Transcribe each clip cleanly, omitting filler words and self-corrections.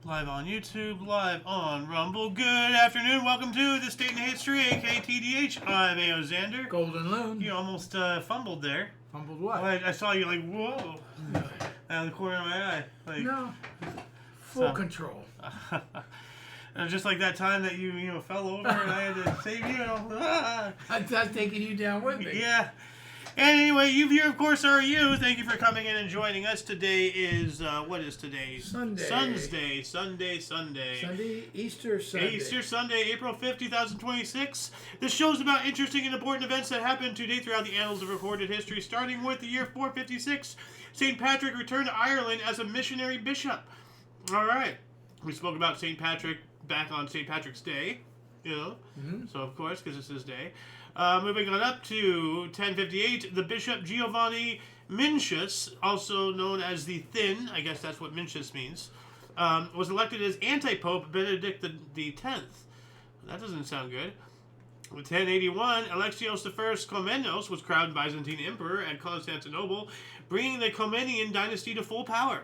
Live on YouTube, live on Rumble. Good afternoon. Welcome to This Day in History, aka TDH. I'm A.O. Xander. Golden Loon. You almost fumbled there. Fumbled what? Well, I saw you like, whoa, out of the corner of my eye. Like, no. Full control. Just like that time that you fell over and I had to save you. I was taking you down with me. Yeah. And anyway, you here, of course, are you. Thank you for coming in and joining us. Today is, what is today? Sunday. Sunday. Easter Sunday. Easter Sunday, April 5th, 2026. This show's about interesting and important events that happened today throughout the annals of recorded history, starting with the year 456. St. Patrick returned to Ireland as a missionary bishop. All right. We spoke about St. Patrick back on St. Patrick's Day, So, of course, because it's his day. Moving on up to 1058, the Bishop Giovanni Mencius, also known as the Thin, I guess that's what Mencius means, was elected as anti-pope Benedict the 10th. That doesn't sound good. With 1081, Alexios I Komnenos was crowned Byzantine emperor at Constantinople, bringing the Komnenian dynasty to full power.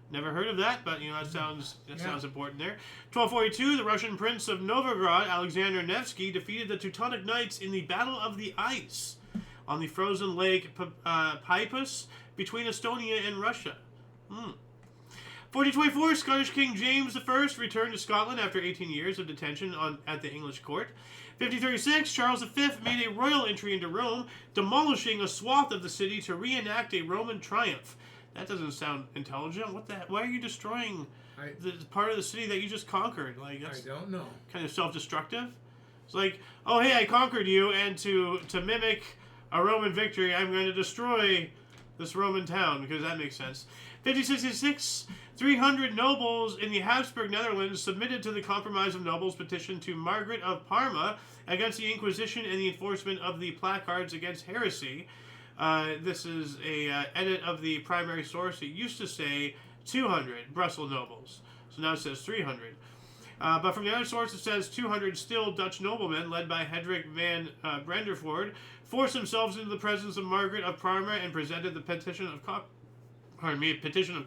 Never heard of that, but that sounds important there. 1242, the Russian prince of Novgorod, Alexander Nevsky, defeated the Teutonic Knights in the Battle of the Ice on the frozen lake Peipus between Estonia and Russia. 1424, Scottish King James I returned to Scotland after 18 years of detention at the English court. 1536, Charles V made a royal entry into Rome, demolishing a swath of the city to reenact a Roman triumph. That doesn't sound intelligent. What the heck? Why are you destroying the part of the city that you just conquered? Like, that's I don't know. Kind of self-destructive. It's like, oh hey, I conquered you, and to mimic a Roman victory, I'm going to destroy this Roman town, because that makes sense. 1566, 300 nobles in the Habsburg Netherlands submitted to the Compromise of Nobles petition to Margaret of Parma against the Inquisition and the enforcement of the placards against heresy. This is a edit of the primary source. It used to say 200 Brussels nobles, so now it says 300. But from the other source, it says 200 still Dutch noblemen, led by Hendrik van Brandervoort, forced themselves into the presence of Margaret of Parma and presented the petition of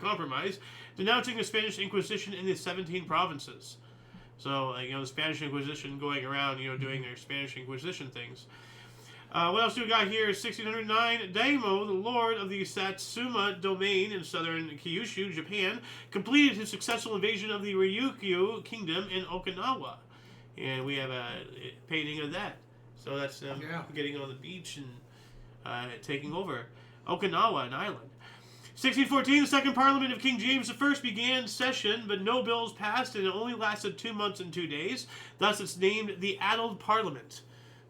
compromise, denouncing the Spanish Inquisition in the 17 provinces. So, the Spanish Inquisition going around, doing their Spanish Inquisition things. What else do we got here? 1609, Daimyo, the lord of the Satsuma domain in southern Kyushu, Japan, completed his successful invasion of the Ryukyu kingdom in Okinawa. And we have a painting of that. So that's them getting on the beach and taking over Okinawa, an island. 1614, the second parliament of King James I began session, but no bills passed, and it only lasted 2 months and 2 days. Thus, it's named the Addled Parliament.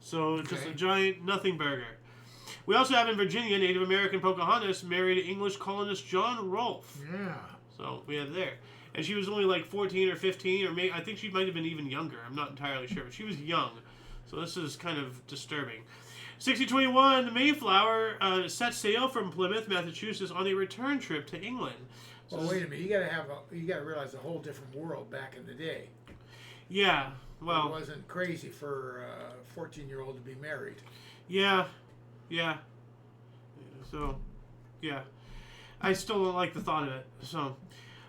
So, just a giant nothing burger. We also have in Virginia, Native American Pocahontas married English colonist John Rolfe. Yeah. So, we have there. And she was only like 14 or 15, or maybe, I think she might have been even younger. I'm not entirely sure, but she was young. So, this is kind of disturbing. 1621, the Mayflower set sail from Plymouth, Massachusetts on a return trip to England. So well, wait a minute. You got to realize a whole different world back in the day. Yeah. Well, it wasn't crazy for a 14-year-old to be married. Yeah. So, yeah. I still don't like the thought of it. So,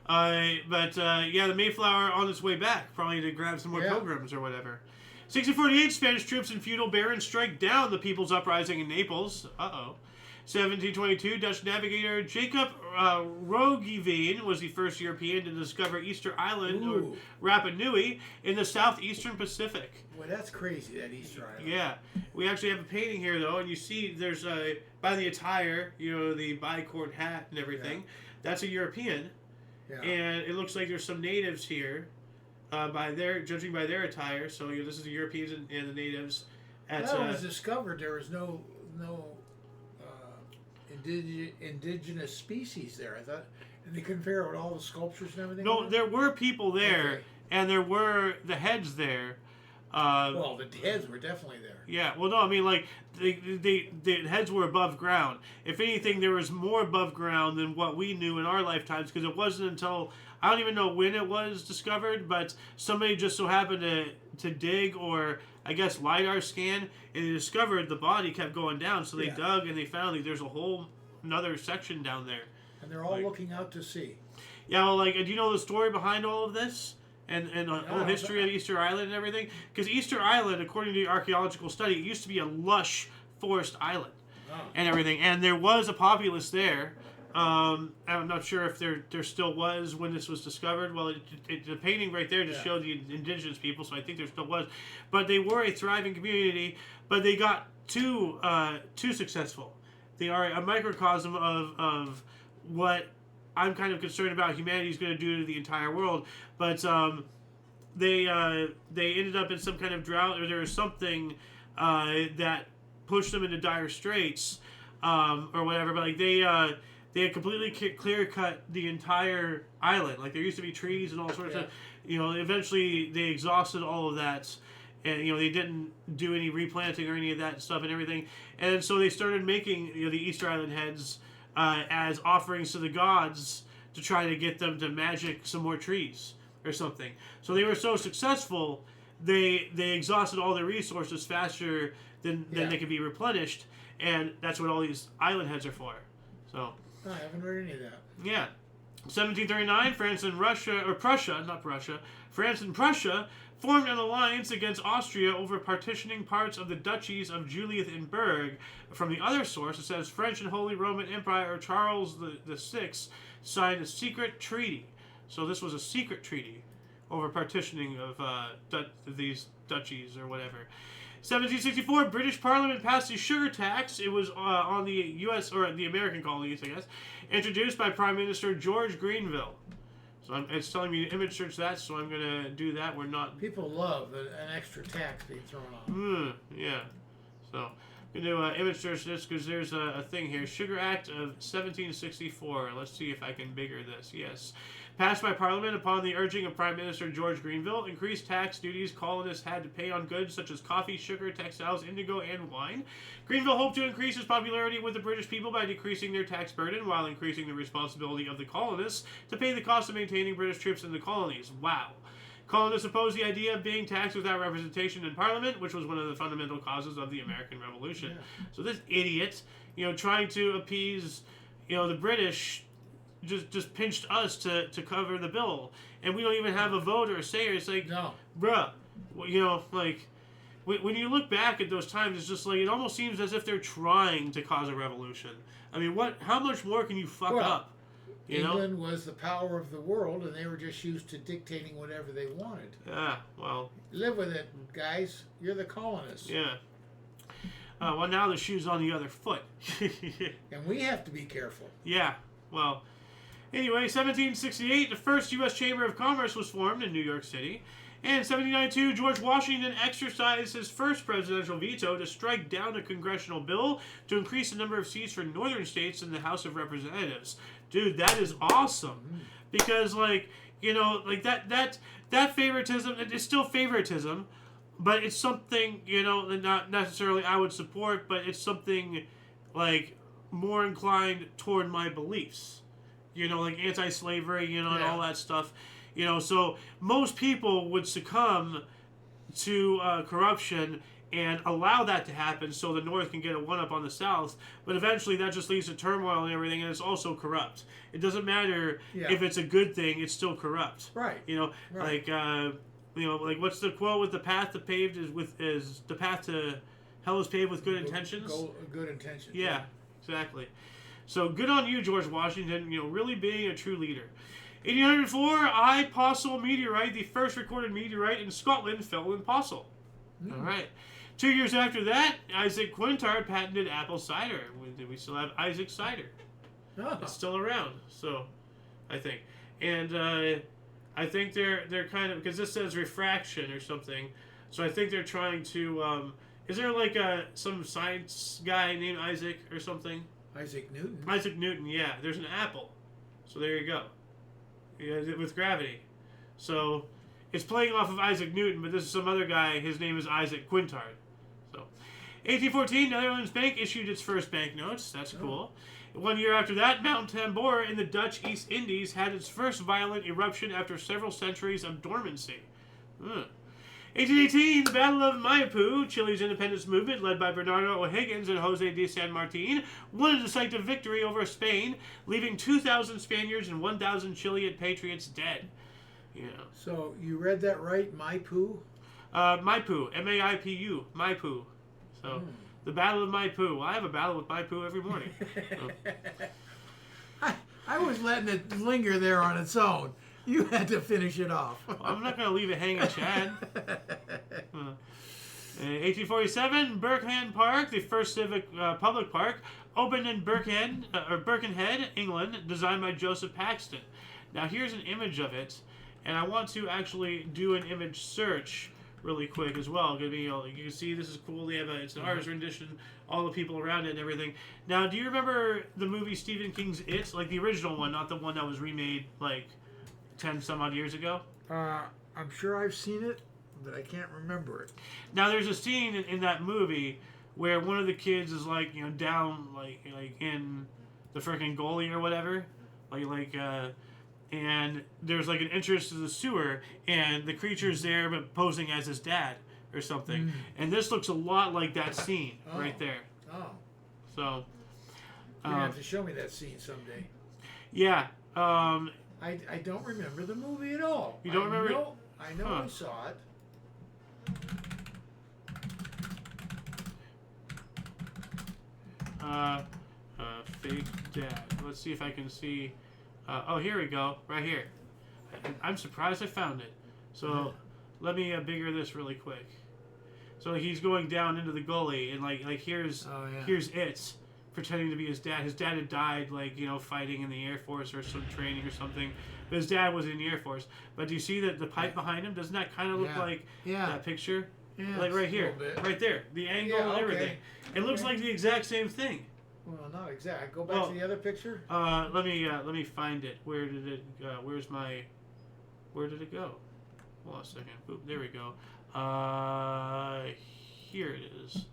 the Mayflower on its way back, probably to grab some more pilgrims or whatever. 1648, Spanish troops and feudal barons strike down the People's Uprising in Naples. 1722, Dutch navigator Jacob Roggeveen was the first European to discover Easter Island, or Rapa Nui, in the southeastern Pacific. Well, that's crazy, that Easter Island. Yeah. We actually have a painting here, though, and you see there's, by the attire, the bicorn hat and everything, that's a European. Yeah. And it looks like there's some natives here, judging by their attire. So, this is the Europeans and the natives. When it was discovered, there was no indigenous species there. I thought, and they couldn't figure out what all the sculptures and everything. No, there were people there, and there were the heads there. Well, the heads were definitely there. Yeah. Well, no, I mean, like the heads were above ground. If anything, there was more above ground than what we knew in our lifetimes, because it wasn't until, I don't even know when it was discovered, but somebody just so happened to dig, or I guess LiDAR scan, and they discovered the body kept going down. So they dug and they found there's a whole another section down there. And they're all looking out to sea. Yeah, well, like, do you know the story behind all of this? And the whole history of Easter Island and everything? Because Easter Island, according to the archaeological study, it used to be a lush forest island and everything. And there was a populace there. I'm not sure if there still was when this was discovered. Well, the painting right there just showed the indigenous people, so I think there still was. But they were a thriving community, but they got too successful. They are a microcosm of what I'm kind of concerned about humanity's going to do to the entire world. But they ended up in some kind of drought, or there was something that pushed them into dire straits, or whatever. But like they had completely clear cut the entire island. Like there used to be trees and all sorts of, eventually they exhausted all of that. And, they didn't do any replanting or any of that stuff and everything. And so they started making, the Easter Island heads as offerings to the gods to try to get them to magic some more trees or something. So they were so successful, they exhausted all their resources faster than they could be replenished. And that's what all these island heads are for. So I haven't heard any of that. Yeah. 1739, France and Prussia formed an alliance against Austria over partitioning parts of the duchies of Juliet and Berg. From the other source, it says French and Holy Roman Emperor Charles VI signed a secret treaty. So this was a secret treaty over partitioning of these duchies or whatever. 1764, British Parliament passed the sugar tax. It was on the U.S. or the American colonies, I guess, introduced by Prime Minister George Grenville. So it's telling me to image search that, so I'm going to do that. We're not... People love an extra tax being thrown on. Yeah. So I'm going to image search this because there's a thing here. Sugar Act of 1764. Let's see if I can bigger this. Yes. Passed by Parliament upon the urging of Prime Minister George Grenville, increased tax duties colonists had to pay on goods such as coffee, sugar, textiles, indigo, and wine. Grenville hoped to increase his popularity with the British people by decreasing their tax burden while increasing the responsibility of the colonists to pay the cost of maintaining British troops in the colonies. Wow. Colonists opposed the idea of being taxed without representation in Parliament, which was one of the fundamental causes of the American Revolution. Yeah. So this idiot, trying to appease, the British... Just pinched us to cover the bill, and we don't even have a vote or a say. It's like, no, bruh, like when you look back at those times, it's just like it almost seems as if they're trying to cause a revolution. I mean, how much more can you fuck up? England was the power of the world, and they were just used to dictating whatever they wanted. Yeah, well, live with it, guys. You're the colonists. Yeah. Well, now the shoe's on the other foot, and we have to be careful. Yeah. Well. Anyway, 1768, the first U.S. Chamber of Commerce was formed in New York City. And 1792, George Washington exercised his first presidential veto to strike down a congressional bill to increase the number of seats for northern states in the House of Representatives. Dude, that is awesome. Because, that favoritism, it's still favoritism, but it's something, that not necessarily I would support, but it's something, more inclined toward my beliefs. Like anti-slavery, and all that stuff. So most people would succumb to corruption and allow that to happen so the North can get a one-up on the South. But eventually that just leads to turmoil and everything, and it's also corrupt. It doesn't matter if it's a good thing, it's still corrupt. Right. Right. Like what's the quote with the path to paved is the path to hell is paved with good intentions? Good intentions. Yeah, exactly. So good on you, George Washington, really being a true leader. 1804, Possil meteorite, the first recorded meteorite in Scotland, fell in Possil. All right. 2 years after that, Isaac Quintard patented apple cider. We still have Isaac Cider. Oh. It's still around, so I think. And I think they're kind of, because this says refraction or something, so I think they're trying to, is there some science guy named Isaac or something? Isaac Newton. Isaac Newton, yeah. There's an apple. So there you go. Yeah, with gravity. So it's playing off of Isaac Newton, but this is some other guy. His name is Isaac Quintard. So 1814, Netherlands Bank issued its first banknotes. That's cool. 1 year after that, Mount Tambora in the Dutch East Indies had its first violent eruption after several centuries of dormancy. 1818, the Battle of Maipú, Chile's independence movement, led by Bernardo O'Higgins and Jose de San Martin, won a decisive victory over Spain, leaving 2,000 Spaniards and 1,000 Chilean patriots dead. Yeah. So you read that right, Maipú? Maipú, M-A-I-P-U, Maipú. So, the Battle of Maipú. Well, I have a battle with Maipú every morning. So. I was letting it linger there on its own. You had to finish it off. Well, I'm not going to leave it hanging, Chad. 1847, Birkenhead Park, the first civic public park, opened in Birkenhead, England, designed by Joseph Paxton. Now, here's an image of it, and I want to actually do an image search really quick as well. You can see this is cool. They have it's an artist rendition, all the people around it and everything. Now, do you remember the movie Stephen King's It? Like the original one, not the one that was remade like 10 some odd years ago? I'm sure I've seen it, but I can't remember it. Now, there's a scene in that movie where one of the kids is like, down like in the freaking goalie or whatever, and there's like an entrance to the sewer, and the creature's there but posing as his dad or something. And this looks a lot like that scene right there. Oh. So. You're gonna have to show me that scene someday. Yeah. I don't remember the movie at all. You don't remember? I know I saw it. Fake dad. Let's see if I can see. Oh, here we go. Right here. I'm surprised I found it. So let me bigger this really quick. So he's going down into the gully, and here's it pretending to be his dad. His dad had died, fighting in the Air Force or some training or something. But his dad was in the Air Force. But do you see that the pipe behind him? Doesn't that kind of look like that picture? Yeah, like right here, right there, the angle and everything. It looks like the exact same thing. Well, not exact. Go back to the other picture. Let me find it. Where did it? Where did it go? Hold on a second. Oop, there we go. Here it is.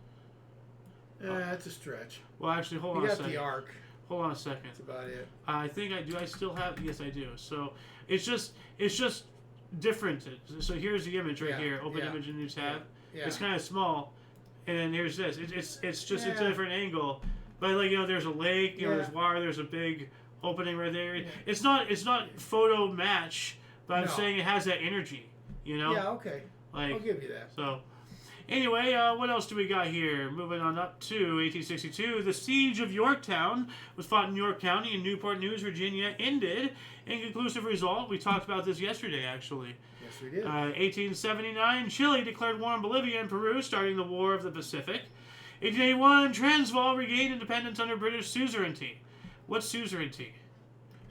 That's a stretch. Well, actually, hold on a second. You got the arc. Hold on a second. That's about it. I think I do. I still have. Yes, I do. So it's just different. So here's the image right here. Open image in new tab. Yeah. It's kind of small, and here's this. It's just a different angle. But there's a lake. There's water. There's a big opening right there. Yeah. It's not photo match, but I'm saying it has that energy. Yeah. Okay. I'll give you that. So. Anyway, what else do we got here? Moving on up to 1862, the Siege of Yorktown was fought in York County in Newport News, Virginia, ended in conclusive result. We talked about this yesterday, actually. Yes, we did. 1879, Chile declared war on Bolivia and Peru, starting the War of the Pacific. 1881, Transvaal regained independence under British suzerainty. What's suzerainty?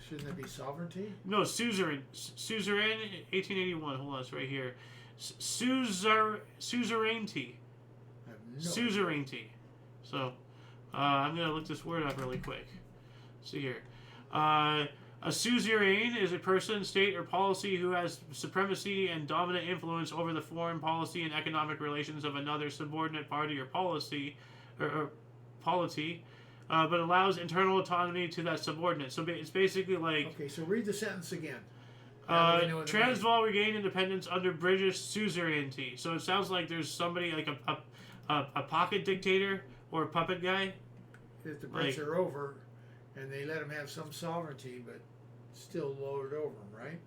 Shouldn't that be sovereignty? No, suzerain, 1881. Hold on, it's right here. Suzerainty. Suzerainty. So, I'm going to look this word up really quick. See here. A suzerain is a person, state, or policy who has supremacy and dominant influence over the foreign policy and economic relations of another subordinate party or policy, or polity, but allows internal autonomy to that subordinate. So it's basically like... Okay, so read the sentence again. Transvaal regained independence under British suzerainty. So it sounds like there's somebody like a pocket dictator or a puppet guy. If the Brits are over, and they let them have some sovereignty, but still lord over them, right?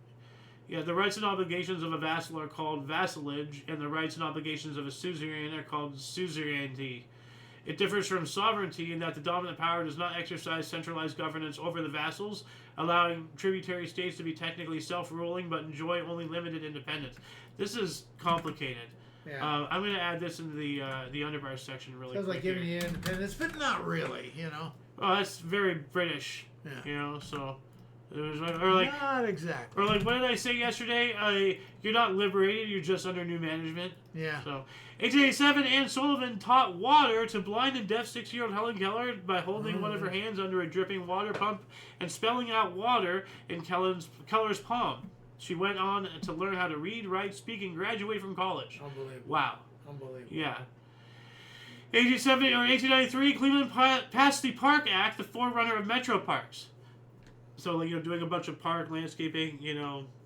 Yeah, the rights and obligations of a vassal are called vassalage, and the rights and obligations of a suzerain are called suzerainty. It differs from sovereignty in that the dominant power does not exercise centralized governance over the vassals, allowing tributary states to be technically self-ruling but enjoy only limited independence. This is complicated. Yeah. I'm going to add this into the underbar section really quick. Sounds like giving you independence, but not really, Oh, that's very British, so... not exactly. Or what did I say yesterday? You're not liberated, you're just under new management. Yeah. So, 1887, Anne Sullivan taught water to blind and deaf 6-year-old Helen Keller by holding one of her hands under a dripping water pump and spelling out water in Keller's palm. She went on to learn how to read, write, speak, and graduate from college. Unbelievable. Wow. Unbelievable. Yeah. 1893, Cleveland passed the Park Act, the forerunner of metro parks. So, like, doing a bunch of park landscaping,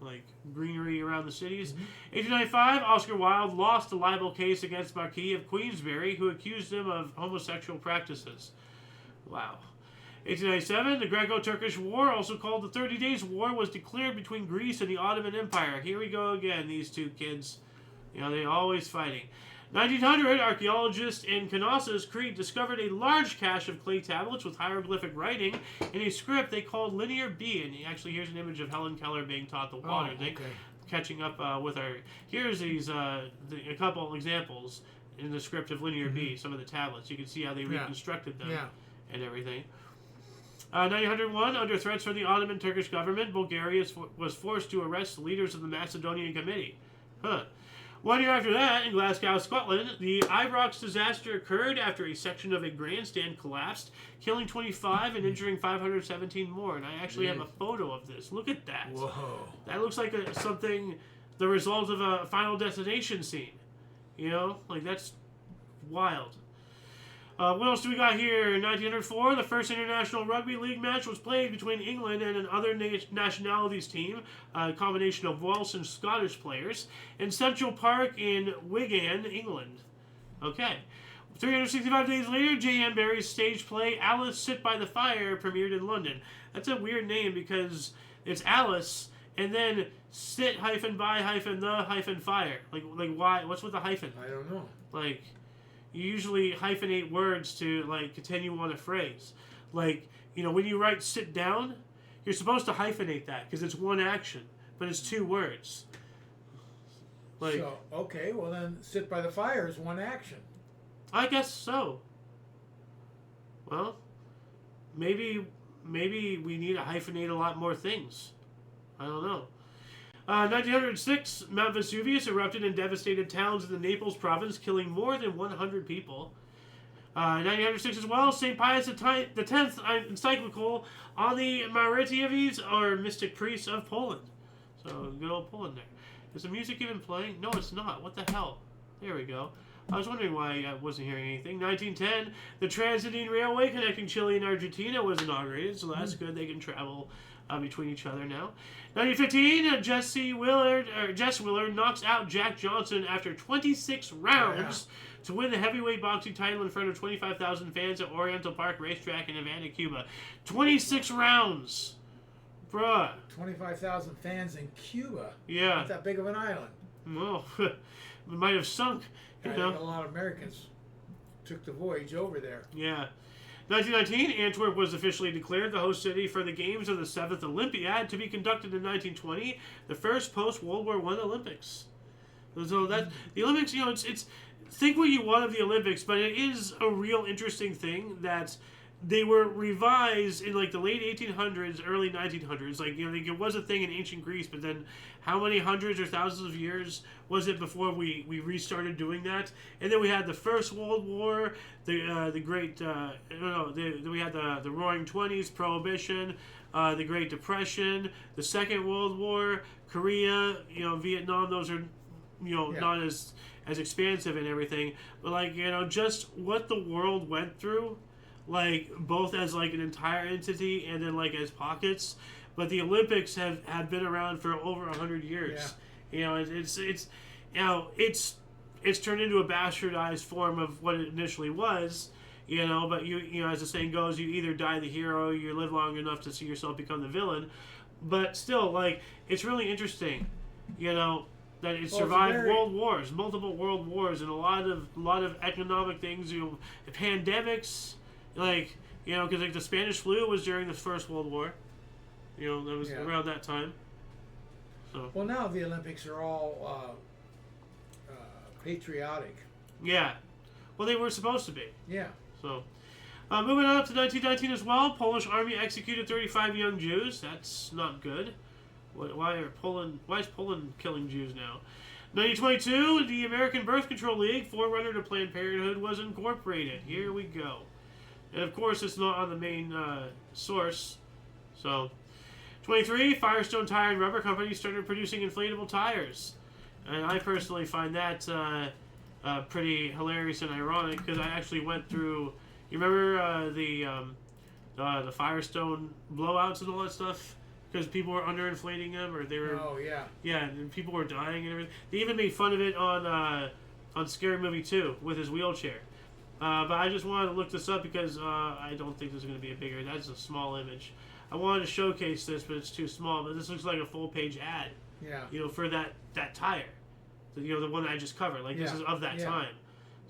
like greenery around the cities. 1895, Oscar Wilde lost a libel case against Marquis of Queensberry, who accused him of homosexual practices. Wow. 1897, the Greco-Turkish War, also called the 30 Days War, was declared between Greece and the Ottoman Empire. Here we go again, these two kids. They're always fighting. 1900, archaeologists in Knossos, Crete, discovered a large cache of clay tablets with hieroglyphic writing in a script they called Linear B. And actually, here's an image of Helen Keller being taught the water thing, catching up with our. Here's these a couple examples in the script of Linear B. Some of the tablets. You can see how they reconstructed them and everything. 1901, under threats from the Ottoman Turkish government, Bulgaria was forced to arrest the leaders of the Macedonian Committee. 1 year after that, in Glasgow, Scotland, the Ibrox disaster occurred after a section of a grandstand collapsed, killing 25 and injuring 517 more. And I actually have a photo of this. Look at that. Whoa. That looks like the result of a Final Destination scene. Like, that's wild. What else do we got here? In 1904, the first international rugby league match was played between England and another nationalities team, a combination of Welsh and Scottish players, in Central Park in Wigan, England. Okay. 365 days later, J.M. Barrie's stage play Alice Sit by the Fire premiered in London. That's a weird name because it's Alice and then sit -by-the-fire. Like why? What's with the hyphen? I don't know. Like, you usually hyphenate words to, like, continue on a phrase. Like, when you write sit down, you're supposed to hyphenate that because it's one action, but it's two words. Like, so, okay, well then sit by the fire is one action. I guess so. Well, maybe we need to hyphenate a lot more things. I don't know. 1906, Mount Vesuvius erupted and devastated towns in the Naples province, killing more than 100 people. 1906 as well, St. Pius X encyclical on the Martyrs, or mystic priests of Poland. So, good old Poland there. Is the music even playing? No, it's not. What the hell? There we go. I was wondering why I wasn't hearing anything. 1910, the Trans-Andine Railway connecting Chile and Argentina was inaugurated, so that's good. They can travel between each other now. 1915, Jess Willard knocks out Jack Johnson after 26 rounds to win the heavyweight boxing title in front of 25,000 fans at Oriental Park Racetrack in Havana, Cuba. 26 rounds. Bruh. 25,000 fans in Cuba. Yeah. Not that big of an island. Well, it might have sunk. I think a lot of Americans took the voyage over there. Yeah. 1919, Antwerp was officially declared the host city for the games of the 7th Olympiad to be conducted in 1920, the first post-World War I Olympics. So that the Olympics, it's think what you want of the Olympics, but it is a real interesting thing that they were revised in like the late 1800s, early 1900s. Like, it was a thing in ancient Greece, but then how many hundreds or thousands of years was it before we restarted doing that? And then we had the First World War, we had the Roaring Twenties, Prohibition, the Great Depression, the Second World War, Korea, Vietnam. Those are, not as expansive and everything, but like, just what the world went through. Like, both as like an entire entity and then like as pockets, but the Olympics have been around for over 100 years. Yeah. It's turned into a bastardized form of what it initially was. But you as the saying goes, you either die the hero, or you live long enough to see yourself become the villain. But still, like, it's really interesting, that it survived multiple world wars, and a lot of economic things, pandemics. Like, because like the Spanish flu was during the First World War. That was around that time. So. Well, now the Olympics are all patriotic. Yeah. Well, they were supposed to be. Yeah. So, moving on up to 1919 as well, Polish army executed 35 young Jews. That's not good. Why is Poland killing Jews now? 1922, the American Birth Control League, forerunner to Planned Parenthood, was incorporated. Here we go. And of course, it's not on the main source. So, 23, Firestone Tire and Rubber Company started producing inflatable tires. And I personally find that pretty hilarious and ironic, because I actually went through, you remember the Firestone blowouts and all that stuff because people were underinflating them or they were. Oh yeah. Yeah, and people were dying and everything. They even made fun of it on Scary Movie 2 with his wheelchair. But I just wanted to look this up because I don't think there's going to be a bigger. That's a small image. I wanted to showcase this, but it's too small. But this looks like a full-page ad. Yeah. For that tire. The one that I just covered. Like, this is of that time.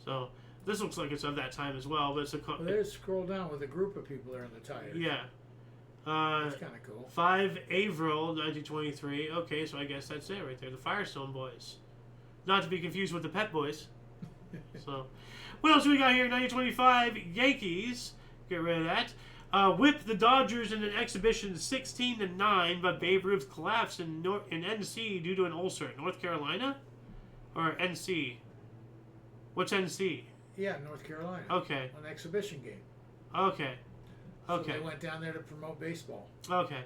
So, this looks like it's of that time as well. But it's well, there's scroll down with a group of people there in the tire. Yeah. That's kind of cool. 5 April 1923. Okay, so I guess that's it right there. The Firestone Boys. Not to be confused with the Pet Boys. So, what else do we got here? 1925 Yankees. Get rid of that. Whipped the Dodgers in an exhibition 16-9, but Babe Ruth collapsed in NC due to an ulcer. North Carolina? Or NC? What's NC? Yeah, North Carolina. Okay. An exhibition game. Okay. So they went down there to promote baseball. Okay.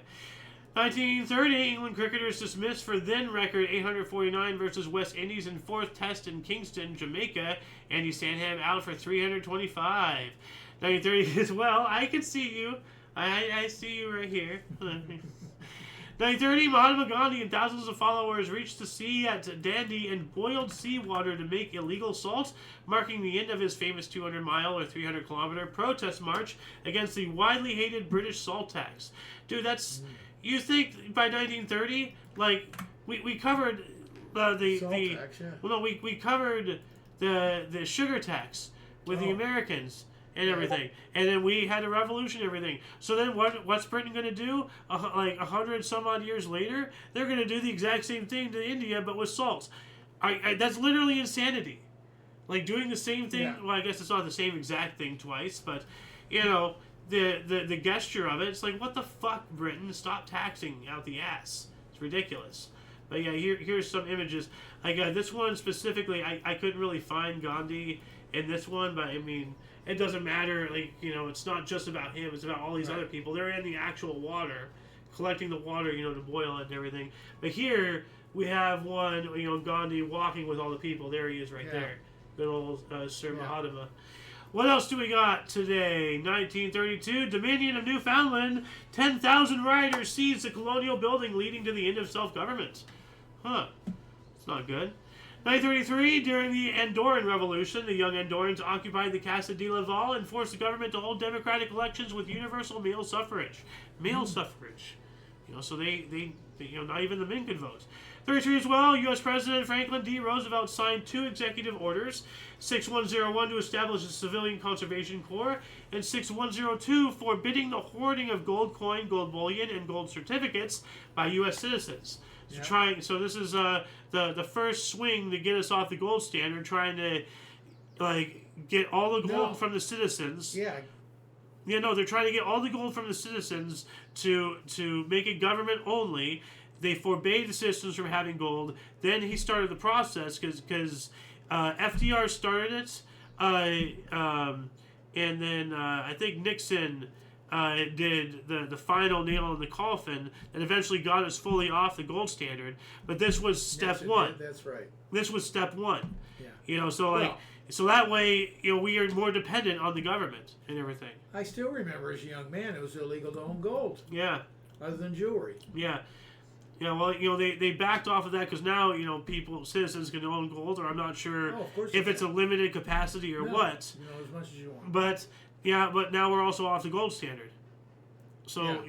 1930, England cricketers dismissed for then record 849 versus West Indies in fourth test in Kingston, Jamaica. Andy Sandham out for 325. 1930 as well. I can see you. I see you right here. 1930, Mahatma Gandhi and thousands of followers reached the sea at Dandi and boiled seawater to make illegal salt, marking the end of his famous 200-mile or 300-kilometer protest march against the widely hated British salt tax. Dude, that's... You think by 1930, like, we covered the tax, yeah. Well, no, we covered the sugar tax with the Americans and everything, and then we had a revolution and everything. So then what's Britain going to do? Like 100 some odd years later, they're going to do the exact same thing to India, but with salt. That's literally insanity. Like doing the same thing. Yeah. Well, I guess it's not the same exact thing twice, but the gesture of it, it's like, what the fuck, Britain? Stop taxing out the ass. It's ridiculous. But yeah, here's some images. Like this one specifically, I couldn't really find Gandhi in this one, but I mean, it doesn't matter. Like, it's not just about him. It's about all these other people. They're in the actual water, collecting the water, to boil it and everything. But here we have one, Gandhi walking with all the people. There he is right there. Good old Sir Mahatma. What else do we got today? 1932, Dominion of Newfoundland. 10,000 rioters seized the colonial building, leading to the end of self-government. Huh. It's not good. 1933, during the Andorran Revolution, the young Andorrans occupied the Casa de Laval and forced the government to hold democratic elections with universal male suffrage. Male suffrage. So they not even the men could vote. 33 as well, U.S. President Franklin D. Roosevelt signed 2 executive orders, 6101 to establish a civilian conservation corps, and 6102 forbidding the hoarding of gold coin, gold bullion, and gold certificates by U.S. citizens. So this is the first swing to get us off the gold standard, trying to get all the gold from the citizens. Yeah. Yeah, no, they're trying to get all the gold from the citizens to make it government only. They forbade the citizens from having gold. Then he started the process because FDR started it, and then I think Nixon did the final nail in the coffin that eventually got us fully off the gold standard. But this was step one. That's right. This was step one. Yeah. So that way, we are more dependent on the government and everything. I still remember as a young man, it was illegal to own gold. Yeah. Other than jewelry. Yeah. Yeah, well, they backed off of that because now, citizens can own gold, or I'm not sure if it's a limited capacity or what. As much as you want. But now we're also off the gold standard. So,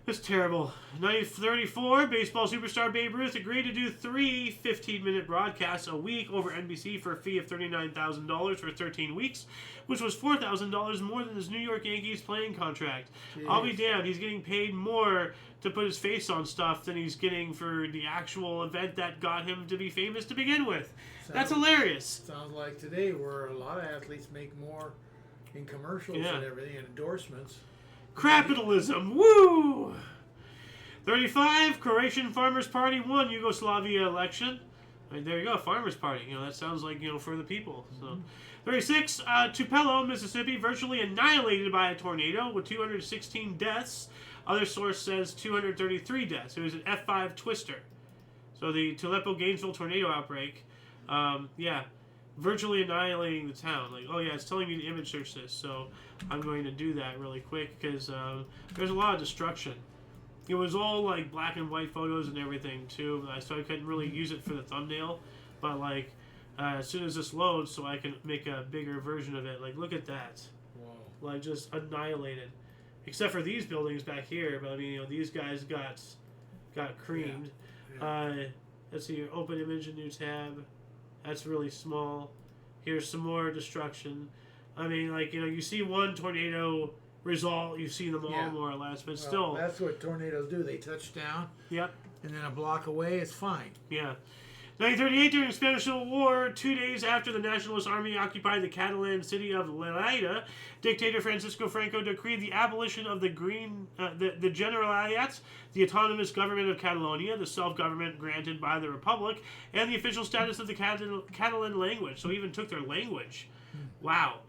it's terrible. 1934, baseball superstar Babe Ruth agreed to do 3 15-minute broadcasts a week over NBC for a fee of $39,000 for 13 weeks, which was $4,000 more than his New York Yankees playing contract. Jeez. I'll be damned, he's getting paid more to put his face on stuff than he's getting for the actual event that got him to be famous to begin with. That's hilarious. Sounds like today where a lot of athletes make more in commercials and everything and endorsements. Capitalism, woo! 35, Croatian Farmers Party won Yugoslavia election. There you go, Farmers Party. That sounds like, for the people. So, 36, Tupelo, Mississippi, virtually annihilated by a tornado with 216 deaths. Other source says 233 deaths. It was an F5 twister. So the Tupelo Gainesville tornado outbreak. virtually annihilating the town. Like, oh yeah, it's telling me to image search this, so I'm going to do that really quick because there's a lot of destruction. It was all like black and white photos and everything too, so I couldn't really use it for the thumbnail. But like, as soon as this loads, so I can make a bigger version of it. Like, look at that. Wow. Like, just annihilated. Except for these buildings back here, but I mean, these guys got creamed. Yeah. Let's see here, open image, a new tab. That's really small. Here's some more destruction. I mean, like, you see one tornado result, you see them all more or less, but still. That's what tornadoes do. They touch down. Yep. And then a block away, it's fine. Yeah. 1938, during the Spanish Civil War, 2 days after the Nationalist Army occupied the Catalan city of Lleida, dictator Francisco Franco decreed the abolition of the Generalitat, the autonomous government of Catalonia, the self-government granted by the Republic, and the official status of the Catalan language. So he even took their language. Wow.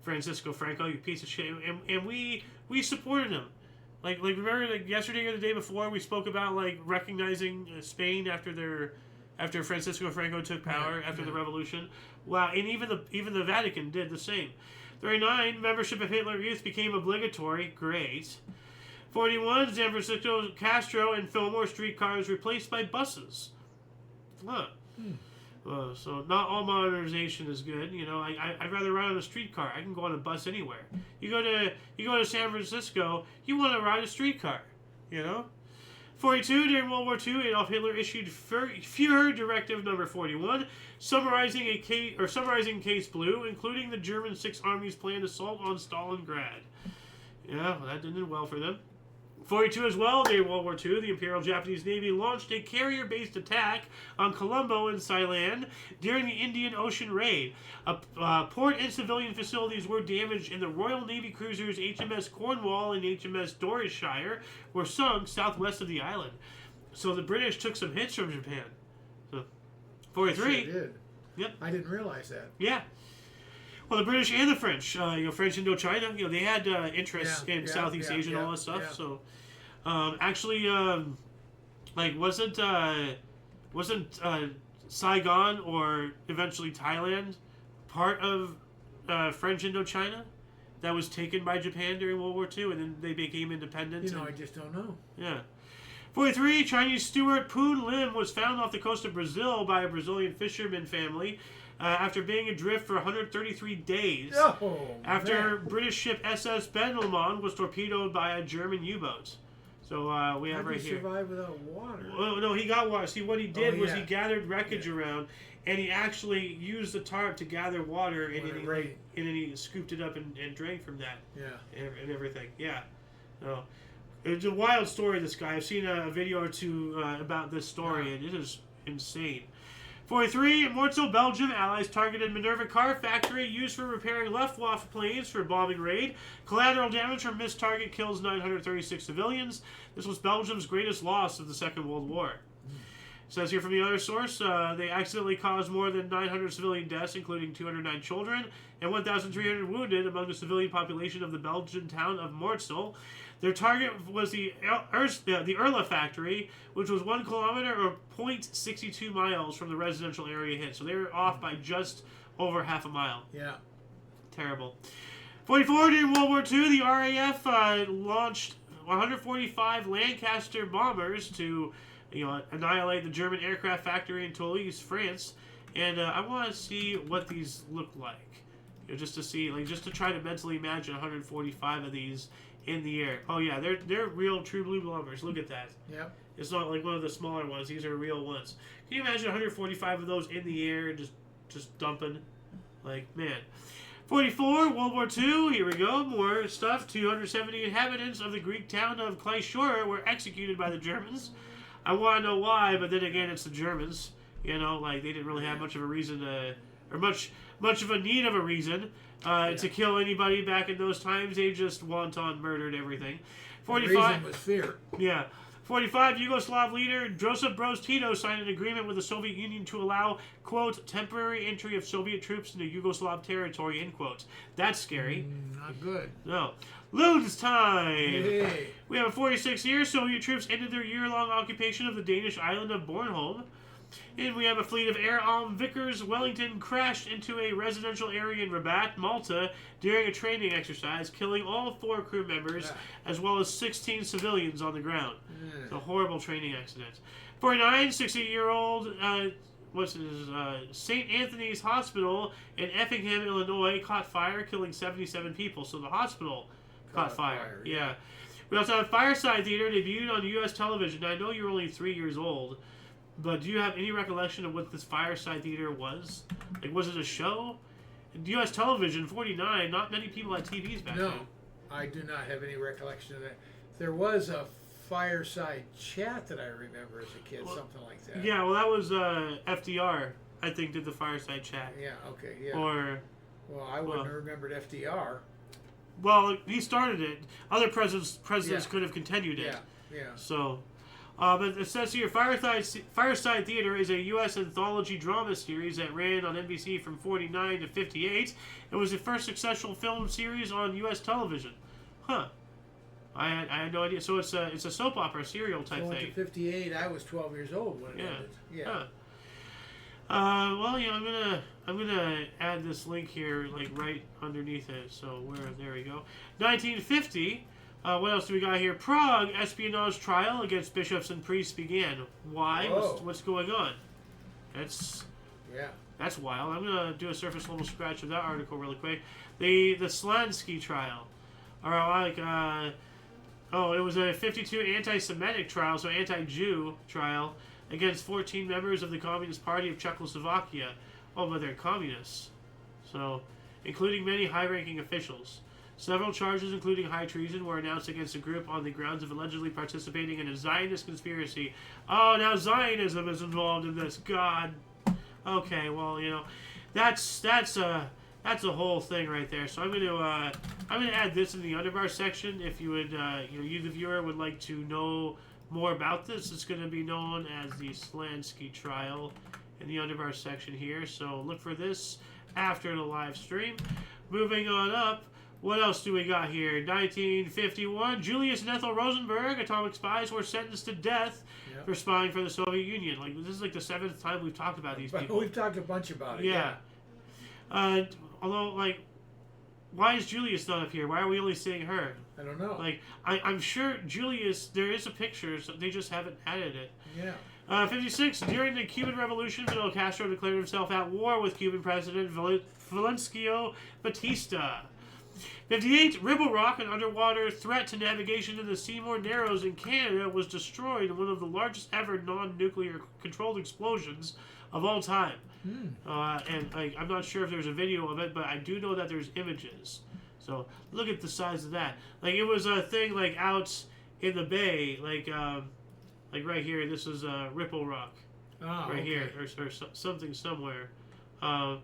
Francisco Franco, you piece of shit. And we supported him. Like remember, like yesterday or the day before, we spoke about like recognizing Spain after Francisco Franco took power after the revolution. Wow, and even the Vatican did the same. 39, membership of Hitler Youth became obligatory. Great. 41, San Francisco, Castro, and Fillmore streetcars replaced by buses. Huh. So not all modernization is good. I'd rather ride on a streetcar. I can go on a bus anywhere. You go to San Francisco, you want to ride a streetcar. 42, during World War II, Adolf Hitler issued Führer Directive Number 41, summarizing Case Blue, including the German Sixth Army's planned assault on Stalingrad. Yeah, well, that didn't do well for them. 42 as well, during World War II, the Imperial Japanese Navy launched a carrier-based attack on Colombo and Ceylon during the Indian Ocean raid. Port and civilian facilities were damaged, and the Royal Navy cruisers HMS Cornwall and HMS Dorsetshire were sunk southwest of the island. So the British took some hits from Japan. So, 43. Sure did. Yep. I didn't realize that. Yeah. Well, the British and the French, French Indochina, they had interests in Southeast Asia and all that stuff. Yeah. So, wasn't Saigon or eventually Thailand part of French Indochina that was taken by Japan during World War II, and then they became independent? I just don't know. Yeah. 43, Chinese steward Poon Lim was found off the coast of Brazil by a Brazilian fisherman family after being adrift for 133 days. After British ship SS Ben Lomond was torpedoed by a German U-boat. So we have right here. How did he survive without water? Well, no, he got water. See, what he did was he gathered wreckage around, and he actually used the tarp to gather water, and then he scooped it up and drank from that. Yeah. And everything. Yeah. No. It's a wild story, this guy. I've seen a video or two about this story, and it is insane. 43, in Mortsel, Belgium, Allies targeted Minerva car factory used for repairing Luftwaffe planes for bombing raid. Collateral damage from missed target kills 936 civilians. This was Belgium's greatest loss of the Second World War. It says here from the other source, they accidentally caused more than 900 civilian deaths, including 209 children, and 1,300 wounded among the civilian population of the Belgian town of Mortsel. Their target was the Erla factory, which was 1 kilometer or 0.62 miles from the residential area hit. So they were off by just over half a mile. Yeah. Terrible. 44, during World War II, the RAF launched 145 Lancaster bombers to annihilate the German aircraft factory in Toulouse, France. And I want to see what these look like. Just to see, just to try to mentally imagine 145 of these in the air. Oh yeah, they're real true blue bombers. Look at that. Yep. It's not like one of the smaller ones. These are real ones. Can you imagine 145 of those in the air just dumping? Like, man. 44, World War II. Here we go. More stuff. 270 inhabitants of the Greek town of Kleishora were executed by the Germans. I want to know why, but then again, it's the Germans. They didn't really have much of a reason to, or much of a need of a reason to kill anybody back in those times. They just wanton murdered everything. 45. The reason was fear. Yeah. 45, Yugoslav leader Josip Broz Tito signed an agreement with the Soviet Union to allow, quote, temporary entry of Soviet troops into Yugoslav territory, end quote. That's scary. Not good. No. Loons time! Hey. We have a 46 years. Soviet troops ended their year-long occupation of the Danish island of Bornholm. And we have a fleet of Air Vickers Wellington crashed into a residential area in Rabat, Malta during a training exercise, killing all 4 crew members as well as 16 civilians on the ground. It's a horrible training accident. 49, 60-year-old St. Anthony's Hospital in Effingham, Illinois caught fire, killing 77 people. So the hospital caught fire. Yeah. We also have Fireside Theater debuted on U.S. television. Now, I know you're only 3 years old, but do you have any recollection of what this Fireside Theater was? Like, was it a show? U.S. television, 49, not many people had TVs back then. No, I do not have any recollection of that. There was a Fireside Chat that I remember as a kid, something like that. Yeah, well, that was FDR, I think, did the Fireside Chat. Yeah, okay, yeah. Well, I wouldn't have remembered FDR. Well, he started it. Other presidents could have continued it. Yeah. So, but it says here, Fireside Theater is a U.S. anthology drama series that ran on NBC from 49 to 58. It was the first successful film series on U.S. television. Huh. I had no idea. So it's a soap opera serial type thing. To 58, I was 12 years old when it ended. Yeah. Huh. Well, I'm gonna add this link here, like right underneath it. So there we go. 1950. What else do we got here? Prague espionage trial against bishops and priests began. Why? What's going on? That's wild. I'm gonna do a surface level scratch of that article really quick. The Slansky trial. Or it was a 52 anti-Semitic trial, so anti-Jew trial against 14 members of the Communist Party of Czechoslovakia. Oh, but they're communists. So, including many high-ranking officials. Several charges, including high treason, were announced against the group on the grounds of allegedly participating in a Zionist conspiracy. Oh, now Zionism is involved in this. God. Okay, well, that's a whole thing right there. So I'm gonna add this in the underbar section. If you would, you the viewer would like to know more about this, it's going to be known as the Slansky trial in the underbar section here. So look for this after the live stream. Moving on up, what else do we got here? 1951, Julius and Ethel Rosenberg, atomic spies, were sentenced to death for spying for the Soviet Union. Like, this is like the 7th time we've talked about these people. We've talked a bunch about it. Yeah. Although, like, why is Julius not up here? Why are we only seeing her? I don't know. Like, I'm sure Julius, there is a picture, so they just haven't added it. Yeah. 56, during the Cuban Revolution, Fidel Castro declared himself at war with Cuban President Fulgencio Batista. 58, Ribble Rock, an underwater threat to navigation in the Seymour Narrows in Canada, was destroyed in one of the largest ever non-nuclear controlled explosions of all time. And I'm not sure if there's a video of it, but I do know that there's images. So look at the size of that. Like, it was a thing like out in the bay, like right here. This is Ripple Rock, here, or something somewhere. So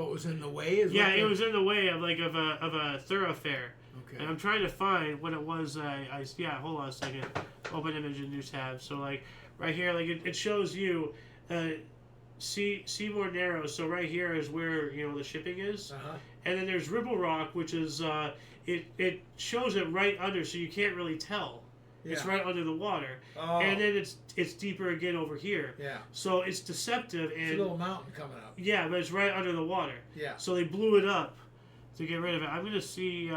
it was in the way. It was in the way of a thoroughfare. Okay. And I'm trying to find what it was. Hold on a second. Open image in new tab. So like right here, like it shows you. Seymour Narrows, so right here is where the shipping is, and then there's Ribble Rock, which is it shows it right under, so you can't really tell. It's right under the water, and then it's deeper again over here. Yeah. So it's deceptive, and it's a little mountain coming up. Yeah, but it's right under the water. Yeah. So they blew it up to get rid of it. I'm gonna see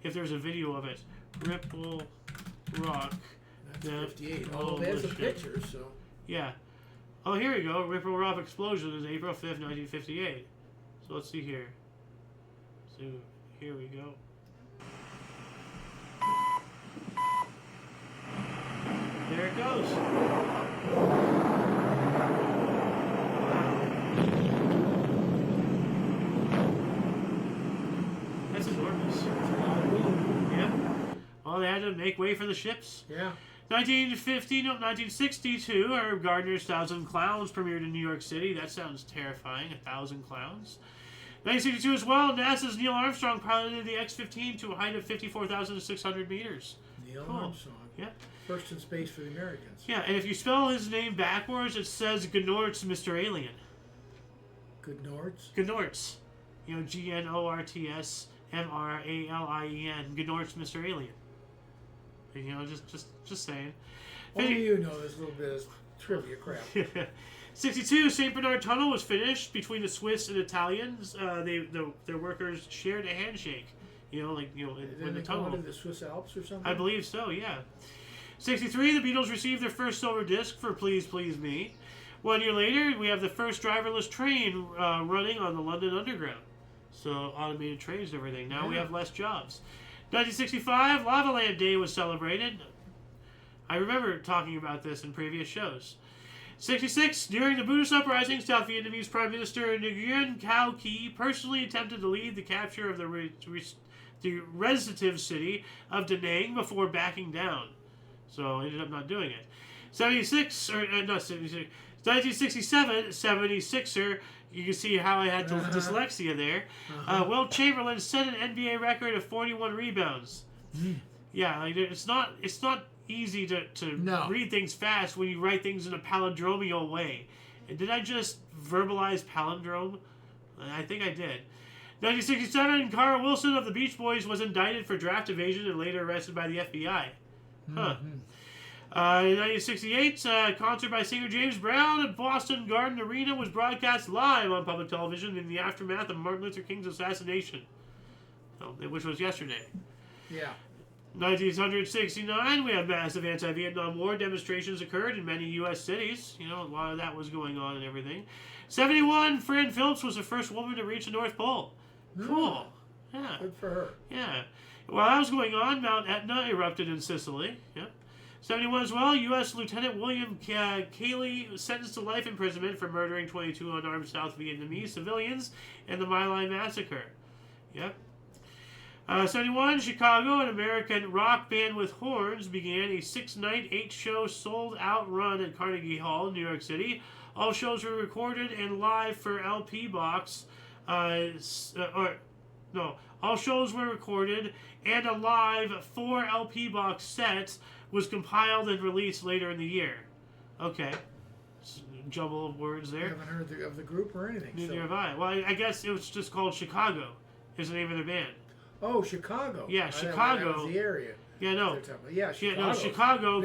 if there's a video of it. Ripple Rock. That's 58. Oh, there's a picture. So. Yeah. Oh, here we go. Ripple Rock explosion is April 5th, 1958. So let's see here. So here we go. There it goes. That's enormous. Yeah. Well, they had to make way for the ships. Yeah. 1962, Herb Gardner's 1,000 Clowns premiered in New York City. That sounds terrifying, 1,000 clowns. 1962 as well, NASA's Neil Armstrong piloted the X-15 to a height of 54,600 meters. Neil Armstrong. Yeah. First in space for the Americans. Yeah, and if you spell his name backwards, it says Gnort's Mr. Alien. Gnort's? Gnort's. Gnorts Mralien. Gnort's Mr. Alien. Just saying. Only you know this little bit of trivia crap. 62, St. Bernard Tunnel was finished between the Swiss and Italians. Their workers shared a handshake. When the tunnel. Didn't the Swiss Alps or something? I believe so, yeah. 63, the Beatles received their first silver disc for Please Please Me. 1 year later, we have the first driverless train running on the London Underground. So, automated trains and everything. Now we have less jobs. 1965, Lava Lamp Day was celebrated. I remember talking about this in previous shows. 66, during the Buddhist uprising, South Vietnamese Prime Minister Nguyen Cao Ky personally attempted to lead the capture of the residence city of Da Nang before backing down. So ended up not doing it. 1967, 76er. You can see how I had dyslexia there. Will Chamberlain set an NBA record of 41 rebounds. Yeah, like it's not easy to read things fast when you write things in a palindromial way. And did I just verbalize palindrome? I think I did. 1967, Carl Wilson of the Beach Boys was indicted for draft evasion and later arrested by the FBI. Huh. 1968, concert by singer James Brown at Boston Garden Arena was broadcast live on public television in the aftermath of Martin Luther King's assassination, which was yesterday. Yeah. 1969, we have massive anti-Vietnam War demonstrations occurred in many U.S. cities. A lot of that was going on and everything. 71, Fran Phillips was the first woman to reach the North Pole. Cool. Yeah. Good for her. Yeah. While that was going on, Mount Etna erupted in Sicily. Yep. 71 as well, U.S. Lieutenant William Cayley sentenced to life imprisonment for murdering 22 unarmed South Vietnamese civilians in the My Lai massacre. Yep. 71, Chicago, an American rock band with horns, began a 6-night, 8-show sold-out run at Carnegie Hall in New York City. All shows were recorded and live for LP box. All shows were recorded and a live 4 LP box set was compiled and released later in the year. Okay. Jumble of words there. I haven't heard of the group or anything. Neither have I. Well, I guess it was just called Chicago is the name of their band. Oh, Chicago. Yeah, Chicago. That was the area. Yeah, no. Yeah, Chicago. Yeah, no, Chicago,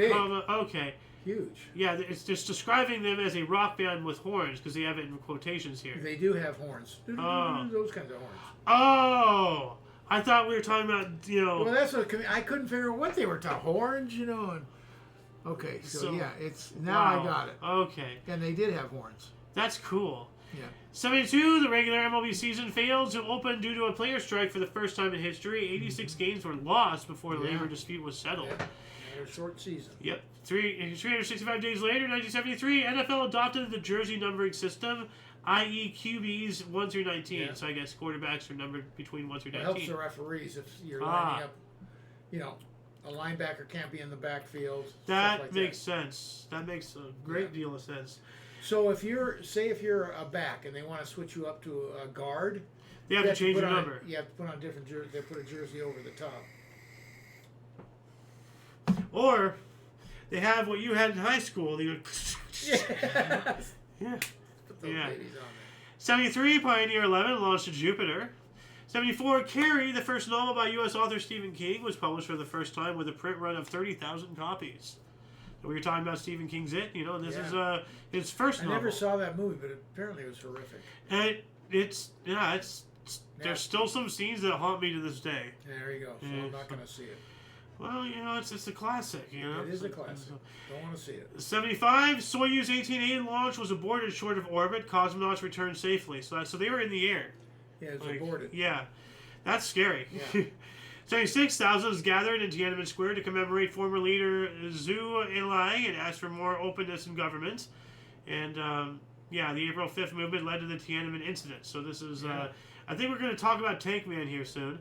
okay. Huge. Yeah, it's just describing them as a rock band with horns because they have it in quotations here. They do have horns. Oh. Those kinds of horns. Oh! I thought we were talking about, Well, that's what I couldn't figure out what they were talking. Horns, and okay, so yeah, it's now I got it. Okay. And they did have horns. That's cool. Yeah. 72, the regular MLB season failed to open due to a player strike for the first time in history. 86 games were lost before the labor dispute was settled. Yeah. A short season. Yep. 365 days later, 1973, NFL adopted the jersey numbering system, i.e. QBs 1 through 19. Yeah. So I guess quarterbacks are numbered between 1 through 19. It helps the referees if you're lining up, a linebacker can't be in the backfield. That makes sense. That makes a great deal of sense. So if you're a back and they want to switch you up to a guard, they have to change your number. You have to put on different jersey. They put a jersey over the top. Or they have what you had in high school. They go, yeah. Put those ladies on there. 73, Pioneer 11 launched to Jupiter. 74, Carrie, the first novel by U.S. author Stephen King, was published for the first time with a print run of 30,000 copies. So we were talking about Stephen King's It. This is his first novel. I never saw that movie, but apparently it was horrific. And there's still some scenes that haunt me to this day. There you go. So I'm not going to see it. Well, it's a classic. It is a classic. Don't want to see it. 75, Soyuz 18A launch was aborted short of orbit. Cosmonauts returned safely. So they were in the air. Yeah, it was aborted. Yeah, that's scary. Yeah. 76, thousands gathered in Tiananmen Square to commemorate former leader Zhu Enlai and ask for more openness in government. And the April 5th movement led to the Tiananmen incident. So this is, I think we're going to talk about Tank Man here soon.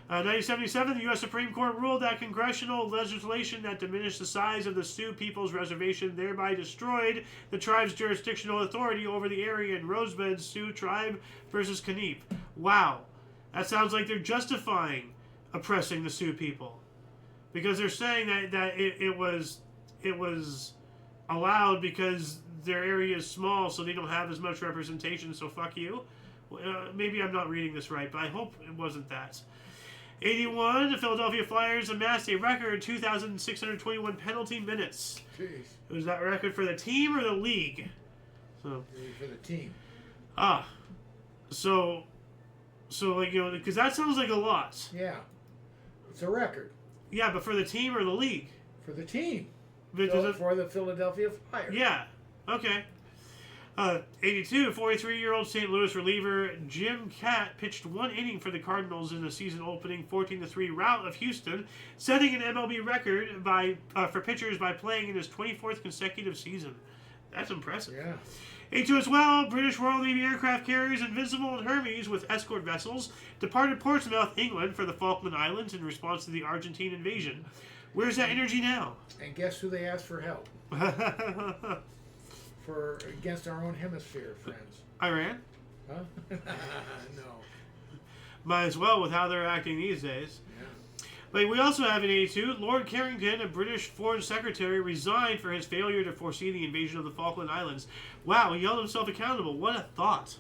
1977, the U.S. Supreme Court ruled that congressional legislation that diminished the size of the Sioux People's Reservation thereby destroyed the tribe's jurisdictional authority over the area in Rosebud Sioux Tribe versus Caneep. Wow. That sounds like they're justifying oppressing the Sioux people. Because they're saying that it was allowed because their area is small, so they don't have as much representation, so fuck you. Maybe I'm not reading this right, but I hope it wasn't that. 81, the Philadelphia Flyers amassed a record 2,621 penalty minutes. Jeez. Was that record for the team or the league? So For the team. So like, you know, because that sounds like a lot. Yeah. It's a record. Yeah, but for the team or the league? For the team. Because For the Philadelphia Flyers. Yeah. Okay. 82, 43-year-old St. Louis reliever Jim Catt pitched 1 inning for the Cardinals in the season-opening 14-3 rout of Houston, setting an MLB record for pitchers by playing in his 24th consecutive season. That's impressive. Yeah. 82 as well, British Royal Navy aircraft carriers Invincible and Hermes with escort vessels departed Portsmouth, England for the Falkland Islands in response to the Argentine invasion. Where's that energy now? And guess who they asked for help? Against our own hemisphere, friends. Iran? Huh? No. Might as well with how they're acting these days. Yeah. But we also have in 82, Lord Carrington, a British foreign secretary, resigned for his failure to foresee the invasion of the Falkland Islands. Wow, he held himself accountable. What a thought.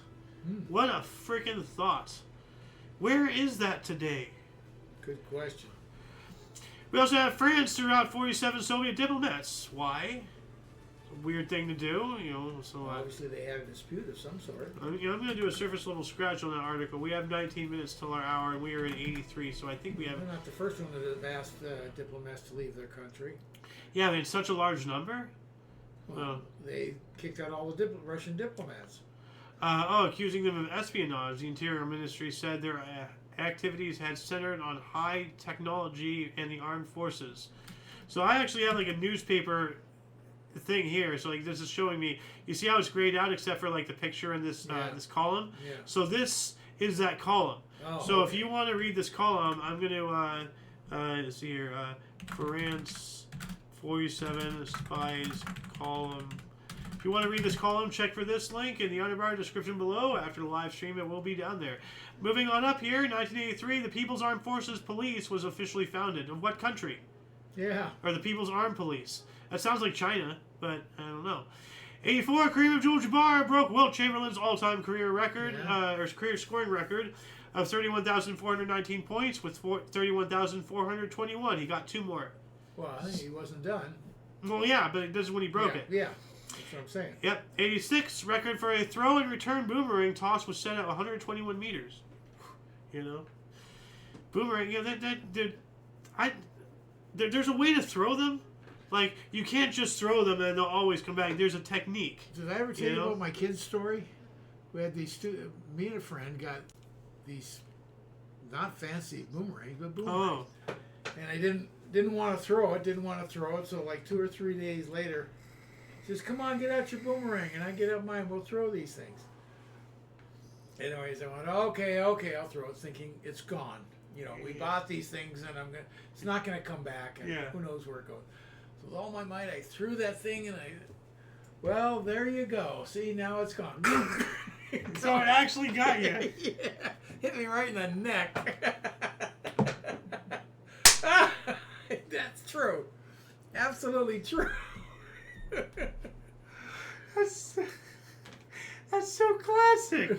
What a freaking thought. Where is that today? Good question. We also have France threw out 47 Soviet diplomats. Why? Weird thing to do, you know. So obviously they had a dispute of some sort. I'm going to do a surface level scratch on that article. We have 19 minutes till our hour, and we are at 83. So I think we have. They're not the first one that have asked diplomats to leave their country. Yeah, I mean, it's such a large number. Well, they kicked out all the Russian diplomats. Accusing them of espionage. The Interior Ministry said their activities had centered on high technology and the armed forces. So I actually have like a newspaper thing here. So like this is showing me. You see how it's grayed out except for like the picture in this this column. Yeah. So this is that column. Oh, so okay. if you want to read this column, I'm going to see here. France 47 spies column. If you want to read this column, check for this link in the underbar description below. After the live stream, it will be down there. Moving on up here, 1983, the People's Armed Forces Police was officially founded. Of what country? Yeah. Or the People's Armed Police. That sounds like China, but I don't know. 84, Kareem Abdul-Jabbar broke Wilt Chamberlain's all-time career record, or career scoring record of 31,419 points with 31,421. He got 2 more. Well, he wasn't done. Well, yeah, but this is when he broke it. Yeah, that's what I'm saying. Yep. 86, record for a throw and return boomerang toss was set at 121 meters. You know? Boomerang, yeah, there's a way to throw them. Like, you can't just throw them and they'll always come back. There's a technique. Did I ever tell you about my kid's story? We had these me and a friend got these not fancy boomerangs, but boomerangs. Oh. And I didn't want to throw it, so like 2 or 3 days later, he says, come on, get out your boomerang. And I get out mine, we'll throw these things. Anyways, I went, okay, I'll throw it, thinking it's gone. You know, we bought these things and it's not going to come back. And who knows where it goes. So with all my might, I threw that thing and well, there you go. See, now it's gone. So it actually got you. Yeah, hit me right in the neck. That's true. Absolutely true. That's so classic.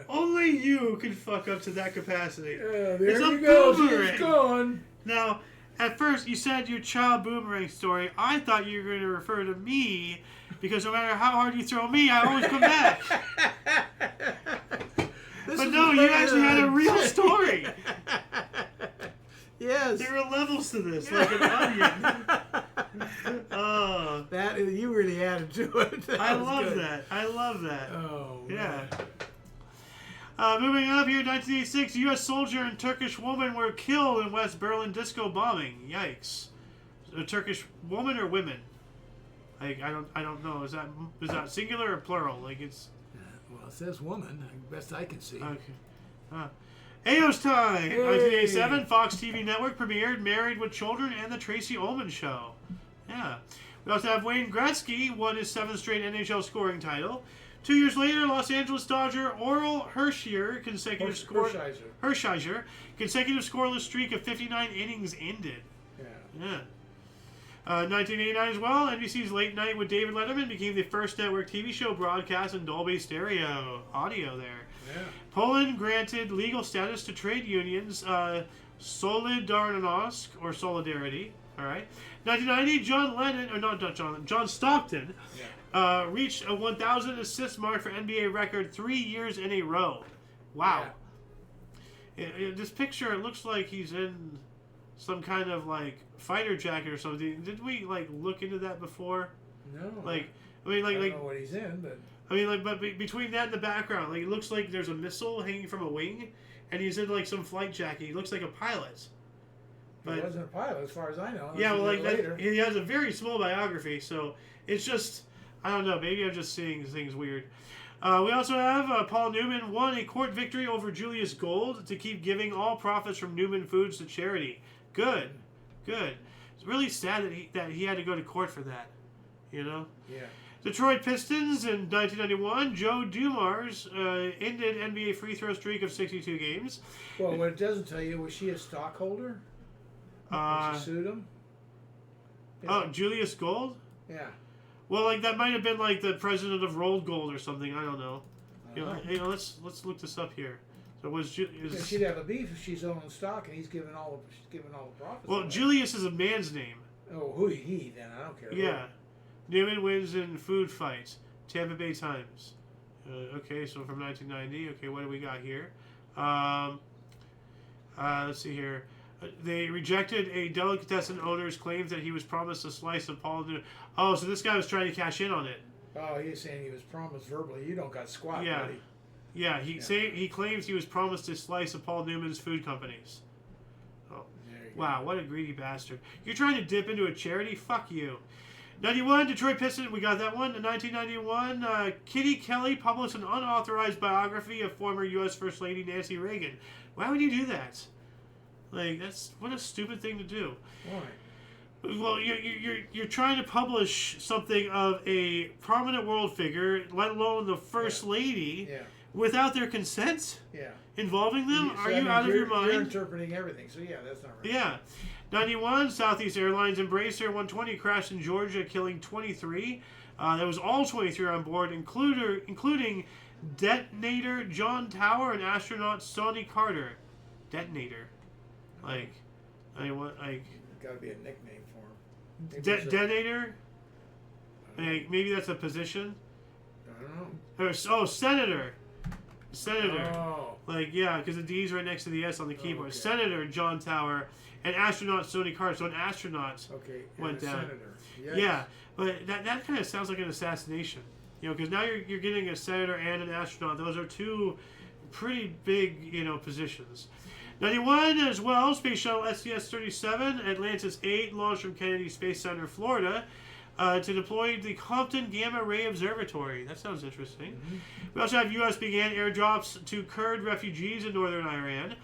Only you can fuck up to that capacity. There you go. She's gone. Now, at first, you said your child boomerang story. I thought you were going to refer to me because no matter how hard you throw me, I always come back. But no, you actually had a real story. Yes. There were levels to this, like an onion. Oh. You really added to it. I love that. I love that. Oh, yeah. Moving up here, 1986, U.S. soldier and Turkish woman were killed in West Berlin disco bombing. Yikes! A Turkish woman or women? I don't know. Is that singular or plural? Like it's. Well, it says woman. Best I can see. Okay. Ayo's Time! Hey. 1987, Fox TV Network premiered Married with Children and The Tracy Ullman Show. Yeah. We also have Wayne Gretzky won his 7th straight NHL scoring title. 2 years later, Los Angeles Dodger Oral Hershiser consecutive scoreless streak of 59 innings ended. Yeah. 1989 as well, NBC's Late Night with David Letterman became the first network TV show broadcast in Dolby Stereo audio there. Yeah. Poland granted legal status to trade unions Solidarność, or Solidarity. All right. 1990, John Stockton reached a 1,000 assist mark for NBA record 3 years in a row. Wow. In this picture, it looks like he's in some kind of like fighter jacket or something. Did we like look into that before? No. I don't know what he's in, but but between that and the background, like it looks like there's a missile hanging from a wing, and he's in like some flight jacket. He looks like a pilot. But he wasn't a pilot, as far as I know. Yeah, well, like he has a very small biography, so it's just I don't know. Maybe I'm just seeing things weird. We also have Paul Newman won a court victory over Julius Gold to keep giving all profits from Newman Foods to charity. Good. It's really sad that he had to go to court for that. You know? Yeah. Detroit Pistons in 1991. Joe Dumars ended NBA free throw streak of 62 games. Well, what it doesn't tell you, was she a stockholder? When she sued him? Yeah. Oh, Julius Gold? Yeah. Well, like that might have been like the president of Rolled Gold or something. I don't know. Let's look this up here. So she'd have a beef if she's owning stock and he's giving all the profits. Well, away. Julius is a man's name. Oh, who he then? I don't care. Yeah. Newman wins in food fights. Tampa Bay Times. Okay, so from 1990. Okay, what do we got here? Let's see here. They rejected a delicatessen owner's claims that he was promised a slice of Paul Newman. Oh, so this guy was trying to cash in on it. Oh, he's saying he was promised verbally. You don't got squat, buddy. Yeah, he claims he was promised a slice of Paul Newman's food companies. Oh, wow, what a greedy bastard. You're trying to dip into a charity? Fuck you. 91, Detroit Pistons, we got that one. In 1991, Kitty Kelly published an unauthorized biography of former U.S. First Lady Nancy Reagan. Why would you do that? Like, what a stupid thing to do. Why? Well, you're trying to publish something of a prominent world figure, let alone the First Lady, without their consent? Yeah. Involving them? Are you out of your mind? You're interpreting everything, so yeah, that's not right. Yeah. 91, Southeast Airlines Embracer 120 crashed in Georgia, killing 23. That was all 23 on board, including detonator John Tower and astronaut Sonny Carter. Detonator. Got to be a nickname for him. Detonator? Maybe that's a position? I don't know. Oh, Senator. Senator. Oh. Because the D's right next to the S on the keyboard. Okay. Senator John Tower and astronaut Sonny Carter. So an astronaut went down. Senator. Yes. Yeah, but that kind of sounds like an assassination. Because now you're getting a senator and an astronaut. Those are two pretty big, positions. 91 as well, Space Shuttle STS-37, Atlantis 8, launched from Kennedy Space Center, Florida, to deploy the Compton Gamma Ray Observatory. That sounds interesting. Mm-hmm. We also have U.S. began airdrops to Kurd refugees in northern Iran.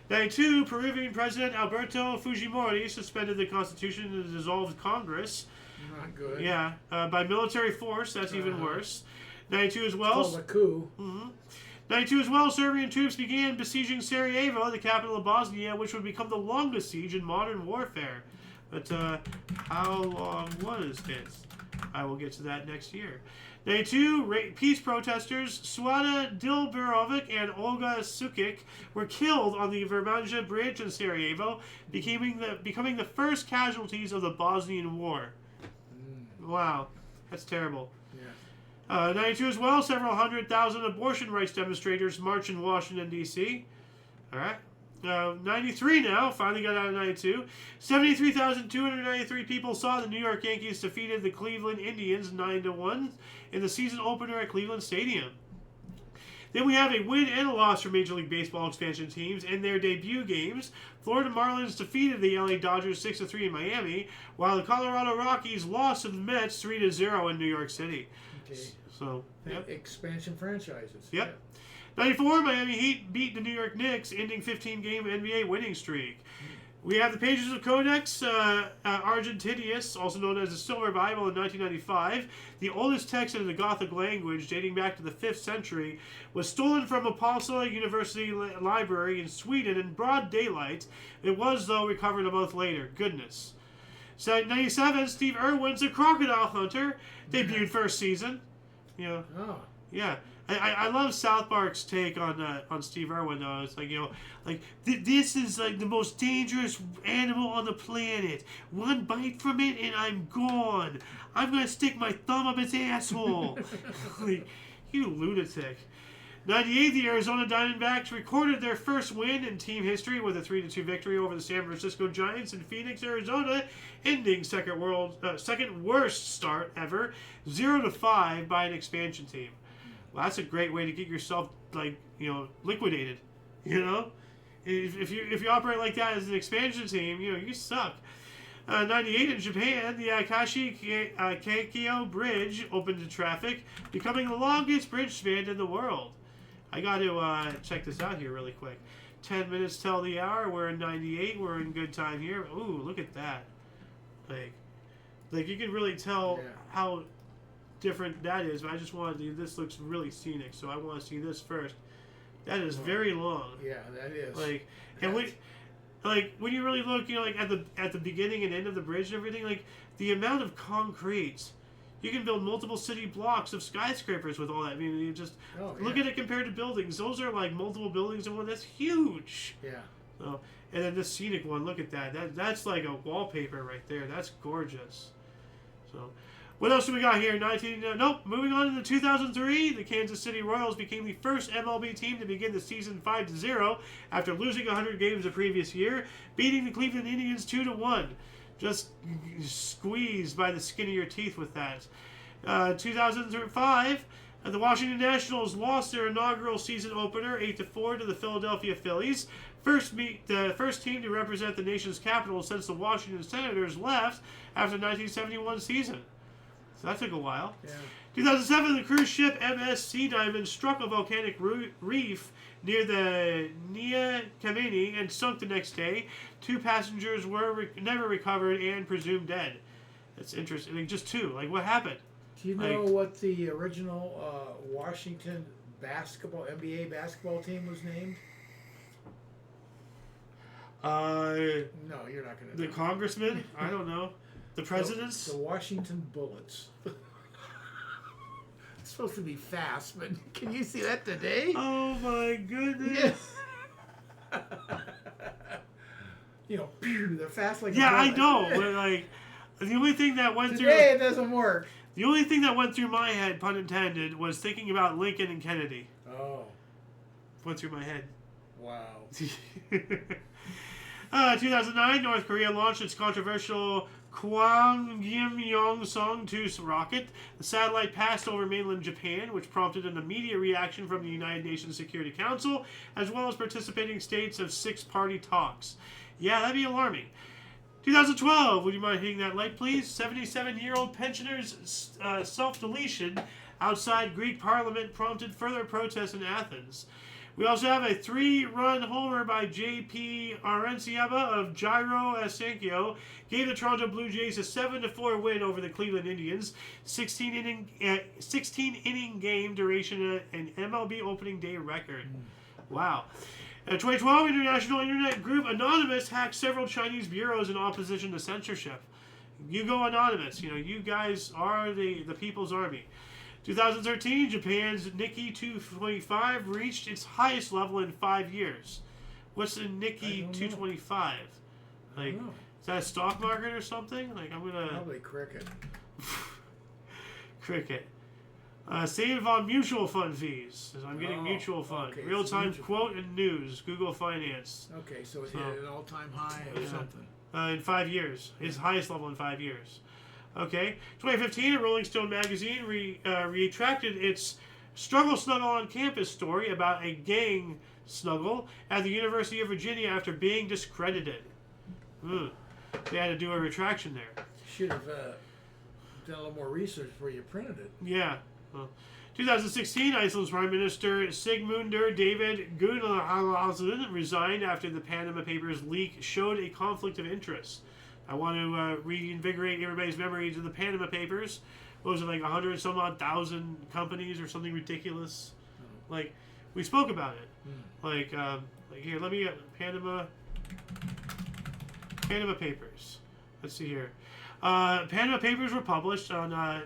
92, Peruvian President Alberto Fujimori suspended the Constitution and dissolved Congress. Not good. Yeah, by military force. That's even worse. 92 as well. It's called a coup. Mm-hmm. 92 as well, Serbian troops began besieging Sarajevo, the capital of Bosnia, which would become the longest siege in modern warfare. But how long was it? I will get to that next year. 92, peace protesters Suada Dilberovic and Olga Sukic were killed on the Verbanja Bridge in Sarajevo, becoming the first casualties of the Bosnian War. Wow, that's terrible. 92 as well, several 100,000 abortion rights demonstrators march in Washington, D.C. All right. 93 now, finally got out of 92. 73,293 people saw the New York Yankees defeated the Cleveland Indians 9-1 in the season opener at Cleveland Stadium. Then we have a win and a loss for Major League Baseball expansion teams in their debut games. Florida Marlins defeated the LA Dodgers 6-3 in Miami, while the Colorado Rockies lost to the Mets 3-0 in New York City. Okay. So, expansion franchises. Yep. 94, Miami Heat beat the New York Knicks, ending 15-game NBA winning streak. We have the pages of Codex Argentinius, also known as the Silver Bible, in 1995. The oldest text in the Gothic language, dating back to the 5th century, was stolen from Uppsala University Library in Sweden in broad daylight. It was, though, recovered a month later. Goodness. So 97, Steve Irwin's A Crocodile Hunter, debuted first season. You know, yeah. I love South Park's take on Steve Irwin though. It's like, you know, like this is like the most dangerous animal on the planet. One bite from it and I'm gone. I'm gonna stick my thumb up its asshole. Like, you lunatic. 98, the Arizona Diamondbacks recorded their first win in team history with a 3-2 victory over the San Francisco Giants in Phoenix, Arizona, ending second worst start ever, 0-5 by an expansion team. Well, that's a great way to get yourself, like, you know, liquidated. You know, if you operate like that as an expansion team, you know, you suck. 98 in Japan, the Akashi Keikyo Bridge opened to traffic, becoming the longest bridge span in the world. I got to check this out here really quick. 10 minutes till the hour. We're in 98. We're in good time here. Ooh, look at that. Like you can really tell how different that is. But I just wanted to. This looks really scenic, so I want to see this first. That is very long. Yeah, that is. Like, and when you really look, you know, like at the beginning and end of the bridge and everything, like the amount of concrete. You can build multiple city blocks of skyscrapers with all that. I mean, you just look at it compared to buildings. Those are like multiple buildings in one. That's huge. Yeah. So, and then this scenic one, look at that. That's like a wallpaper right there. That's gorgeous. So, what else do we got here? Moving on into 2003, the Kansas City Royals became the first MLB team to begin the season 5-0 after losing 100 games the previous year, beating the Cleveland Indians 2-1. Just squeezed by the skin of your teeth with that. 2005, the Washington Nationals lost their inaugural season opener 8-4 to the Philadelphia Phillies. The first team to represent the nation's capital since the Washington Senators left after the 1971 season. So that took a while. Yeah. 2007, the cruise ship MS Sea Diamond struck a volcanic reef near the Nia Kameni and sunk the next day. 2 passengers were never recovered and presumed dead. That's interesting. Like, just 2. Like, what happened? Do you know what the original Washington NBA basketball team was named? No, you're not going to know. The congressman? I don't know. The presidents? The Washington Bullets. It's supposed to be fast, but can you see that today? Oh my goodness. Yeah. You know, they're fast like a I bullet. know, but like the only thing that went Today it doesn't work. The only thing that went through my head, pun intended, was thinking about Lincoln and Kennedy. Oh. Went through my head. Wow. 2009, North Korea launched its controversial Kwangyeong-song 2 rocket. The satellite passed over mainland Japan, which prompted an immediate reaction from the United Nations Security Council, as well as participating states of 6-party talks. Yeah, that'd be alarming. 2012, would you mind hitting that light, please? 77-year-old pensioner's self-deletion outside Greek parliament prompted further protests in Athens. We also have a 3-run homer by J.P. Arenciaba of Jairo Asencio gave the Toronto Blue Jays a 7-4 win over the Cleveland Indians. 16-inning game duration, an MLB opening day record. Wow. 2012, international internet group Anonymous hacked several Chinese bureaus in opposition to censorship. You go Anonymous. You know, you guys are the people's army. 2013, Japan's Nikkei 225 reached its highest level in 5 years. What's the Nikkei 225? Like, is that a stock market or something? Like, I'm gonna probably cricket. Cricket. Save on mutual fund fees. I'm getting mutual fund. Okay, Real-time quote and news. Google Finance. Okay, so it hit an all-time high or something. In 5 years. His highest level in 5 years. Okay. 2015, a Rolling Stone magazine retracted its struggle snuggle on campus story about a gang snuggle at the University of Virginia after being discredited. They had to do a retraction there. Should have done a little more research before you printed it. Yeah. 2016, Iceland's Prime Minister Sigmundur David Gunnlaugsson resigned after the Panama Papers leak showed a conflict of interest. I want to reinvigorate everybody's memories of the Panama Papers. What was it, like 100-some-odd thousand companies or something ridiculous? Like, we spoke about it. Like here, let me get Panama Papers. Let's see here. Panama Papers were published on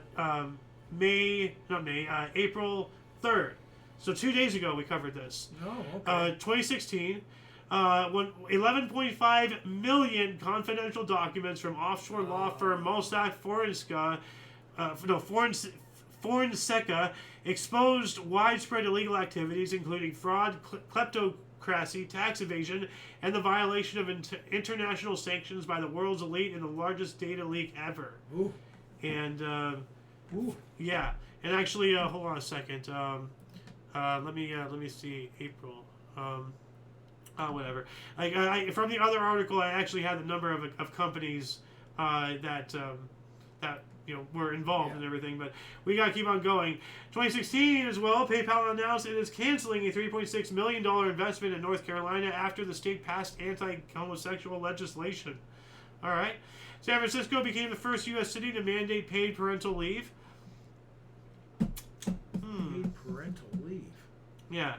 April 3rd. So 2 days ago we covered this. Oh, okay. 2016. When 11.5 million confidential documents from offshore law firm Mossack Fonseca exposed widespread illegal activities, including fraud, kleptocracy, tax evasion, and the violation of international sanctions by the world's elite in the largest data leak ever. Ooh. And Ooh. yeah, and actually, hold on a second. Let me see April. Whatever. I from the other article, I actually had the number of companies that were involved and everything, but we gotta keep on going. 2016 as well, PayPal announced it is canceling a $3.6 million investment in North Carolina after the state passed anti-homosexual legislation. All right. San Francisco became the first U.S. city to mandate paid parental leave. Paid parental leave. Yeah.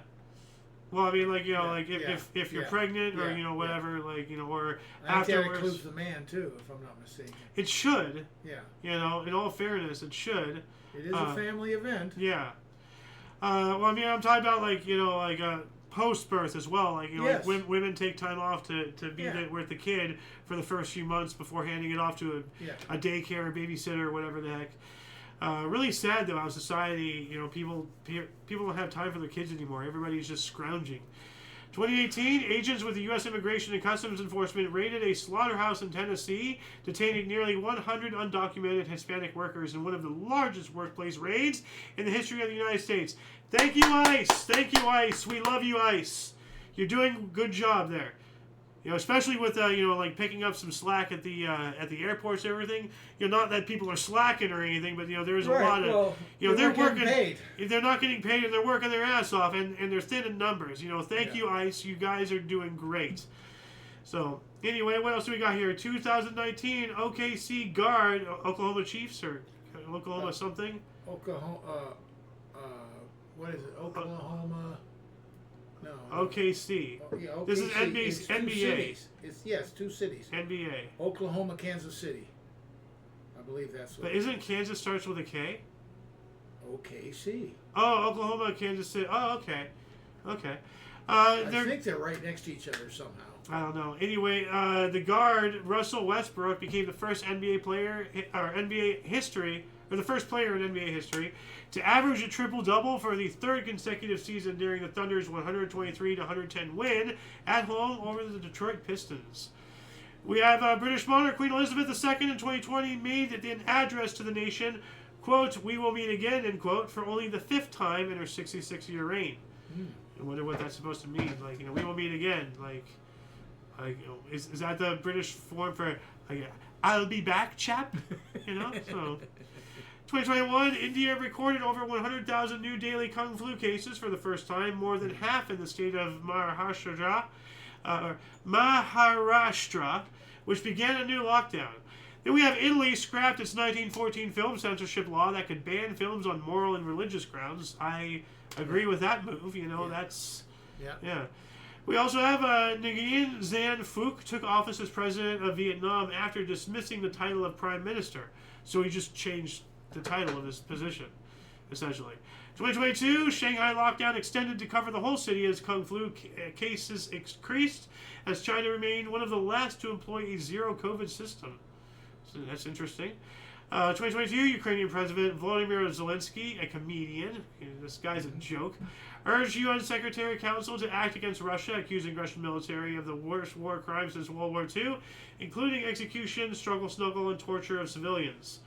Well, I mean, if you're pregnant or whatever, or I think that afterwards, includes the man too, if I'm not mistaken. it should. Yeah. In all fairness, it should. It is a family event. Yeah. Well, I mean, I'm talking about post birth as well. Yes. Women take time off to be there with the kid for the first few months before handing it off to a daycare or babysitter or whatever the heck. Really sad though how society, people don't have time for their kids anymore. Everybody's just scrounging. 2018, agents with the U.S. Immigration and Customs Enforcement raided a slaughterhouse in Tennessee, detaining nearly 100 undocumented Hispanic workers in one of the largest workplace raids in the history of the United States. Thank you, ICE. Thank you, ICE. We love you, ICE. You're doing a good job there. Especially with picking up some slack at the airports and everything. Not that people are slacking or anything, but there's a lot of they're working. Paid. They're not getting paid and they're working their ass off and they're thin in numbers. Thank you, ICE. You guys are doing great. So anyway, what else do we got here? 2019 OKC guard, Oklahoma Chiefs or Oklahoma something. Oklahoma. What is it? Oklahoma. No. OKC. OKC. This is NBA. It's NBA. 2 cities. NBA. Oklahoma, Kansas City. I believe that's what. But isn't Kansas starts with a K? OKC. Oh, Oklahoma, Kansas City. Oh, okay. Okay. I think they're right next to each other somehow. I don't know. Anyway, the guard Russell Westbrook became the first NBA player the first player in NBA history to average a triple-double for the third consecutive season during the Thunder's 123-110 win at home over the Detroit Pistons. We have British monarch Queen Elizabeth II in 2020 made an address to the nation, quote, "We will meet again," end quote, for only the 5th time in her 66-year reign. I wonder what that's supposed to mean. We will meet again. Is that the British form for, I'll be back, chap? So... 2021, India recorded over 100,000 new daily Kung Flu cases for the first time, more than half in the state of Maharashtra, which began a new lockdown. Then we have Italy scrapped its 1914 film censorship law that could ban films on moral and religious grounds. I agree with that move. That's... Yeah. We also have Nguyen Xuan Phuc took office as president of Vietnam after dismissing the title of prime minister. So he just changed the title of his position, essentially. 2022, Shanghai lockdown extended to cover the whole city as Kung Flu cases increased, as China remained one of the last to employ a zero-COVID system. So that's interesting. 2022, Ukrainian President Volodymyr Zelensky, a comedian, this guy's a joke, urged UN Secretary Council to act against Russia, accusing Russian military of the worst war crimes since World War II, including execution, struggle, snuggle, and torture of civilians.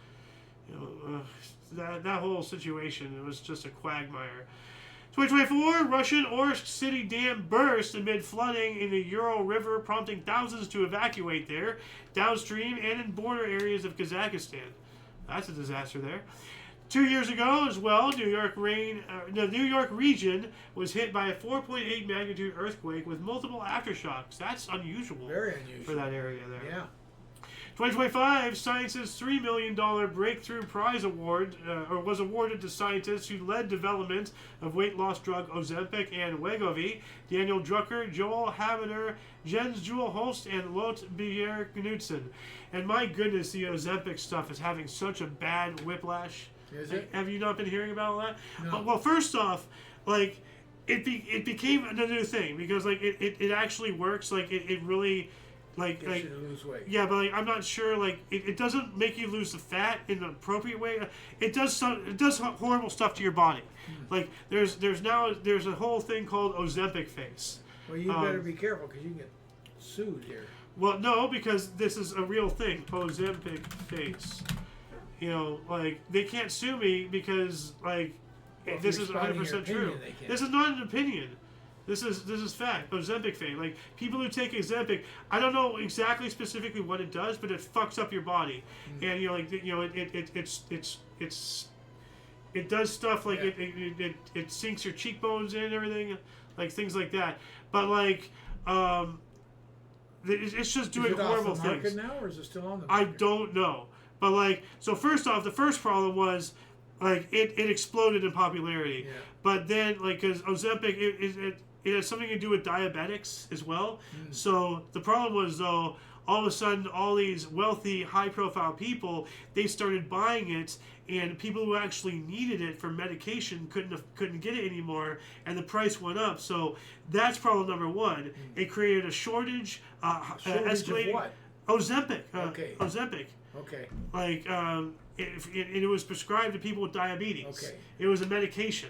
That whole situation, it was just a quagmire. 2024, Russian Orsk City Dam burst amid flooding in the Ural River, prompting thousands to evacuate there, downstream, and in border areas of Kazakhstan. That's a disaster there. 2 years ago as well, the New York region was hit by a 4.8 magnitude earthquake with multiple aftershocks. That's unusual. Very unusual. For that area there. Yeah. 2025, Science's $3 million Breakthrough Prize Award was awarded to scientists who led development of weight loss drug Ozempic and Wegovy. Daniel Drucker, Joel Havener, Jens Jewel Holst, and Lot Bier Knudsen. And my goodness, the Ozempic stuff is having such a bad whiplash. Is it? Have you not been hearing about all that? No. Well, first off, like, it became another thing because, like, it actually works. Like, it really... Like, Gets you to lose weight. Yeah, but like, I'm not sure. Like, it doesn't make you lose the fat in an appropriate way. It does horrible stuff to your body. Like, there's a whole thing called Ozempic face. Well, you better be careful because you can get sued here. Well, no, because this is a real thing, Ozempic face. You know, like, they can't sue me because, like, Well, this is 100% true. This is not an opinion. This is fact. Ozempic fame. Like, people who take Ozempic, I don't know exactly specifically what it does, but it fucks up your body, and it does stuff like it sinks your cheekbones in and everything, like things like that. But like, it's just doing horrible things. Is it off the market things. now, or is it still on the I market? don't know. But like, so first off, the first problem was like it exploded in popularity. Yeah. But then like, because Ozempic, it has something to do with diabetics as well. So the problem was, though, all of a sudden, all these wealthy, high-profile people, they started buying it, and people who actually needed it for medication couldn't get it anymore, and the price went up. So that's problem number one. It created a shortage, escalating. Of what? Ozempic. Okay. Ozempic. Okay. Like, it was prescribed to people with diabetes. Okay. It was a medication.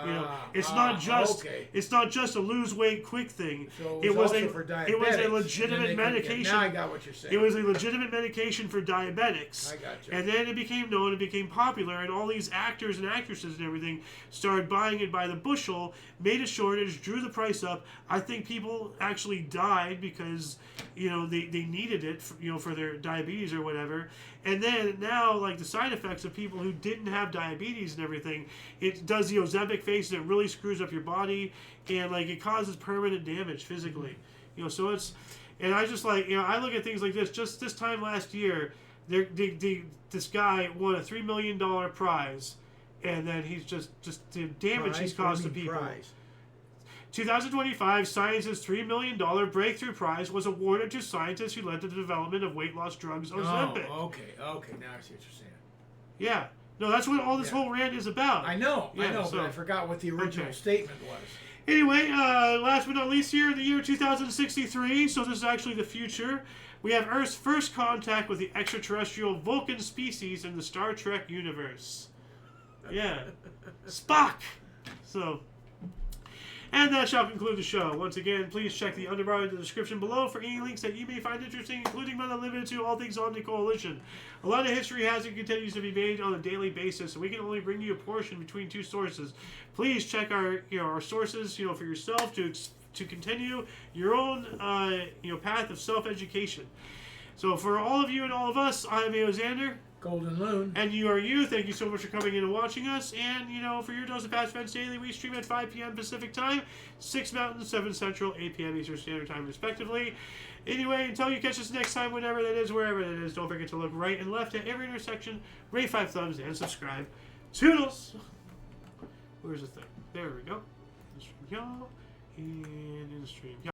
You know, it's not just okay. it's not just a lose weight quick thing. So it was also for it was a diabetics, legitimate medication. Now I got what you're saying. It was a legitimate medication for diabetics. I got you. And then it became known, it became popular, and all these actors and actresses and everything started buying it by the bushel, made a shortage, drew the price up. I think people actually died because, you know, they needed it for, you know, for their diabetes or whatever. And then now, like, the side effects of people who didn't have diabetes and everything, it does the Ozempic face, and it really screws up your body, and like it causes permanent damage physically. You know, so it's, and I just like, you know, I look at things like this. Just this time last year, this guy won a $3 million prize, and then he's just the damage he's caused to people. Prize. 2025, Science's $3 million Breakthrough Prize was awarded to scientists who led the development of weight loss drugs Ozempic. Oh, okay. Now I see what you're saying. Yeah. No, that's what all this whole rant is about. I know, so, but I forgot what the original statement was. Anyway, last but not least here, in the year 2063, so this is actually the future, we have Earth's first contact with the extraterrestrial Vulcan species in the Star Trek universe. Yeah. Spock! So... And that shall conclude the show. Once again, please check the underbar in the description below for any links that you may find interesting, including but not limited to all things Omni Coalition. A lot of history has and continues to be made on a daily basis, so we can only bring you a portion between two sources. Please check our sources, you know, for yourself to continue your own path of self-education. So for all of you and all of us, I'm Xander. Golden Loon. And you are you. Thank you so much for coming in and watching us. And, you know, for your dose of Past Events Daily, we stream at 5 p.m. Pacific Time, 6 Mountain, 7 Central, 8 p.m. Eastern Standard Time, respectively. Anyway, until you catch us next time, whenever that is, wherever that is, don't forget to look right and left at every intersection, rate 5 thumbs, and subscribe. Toodles! Where's the thing? There we go. In the stream, y'all. And in the stream, y'all.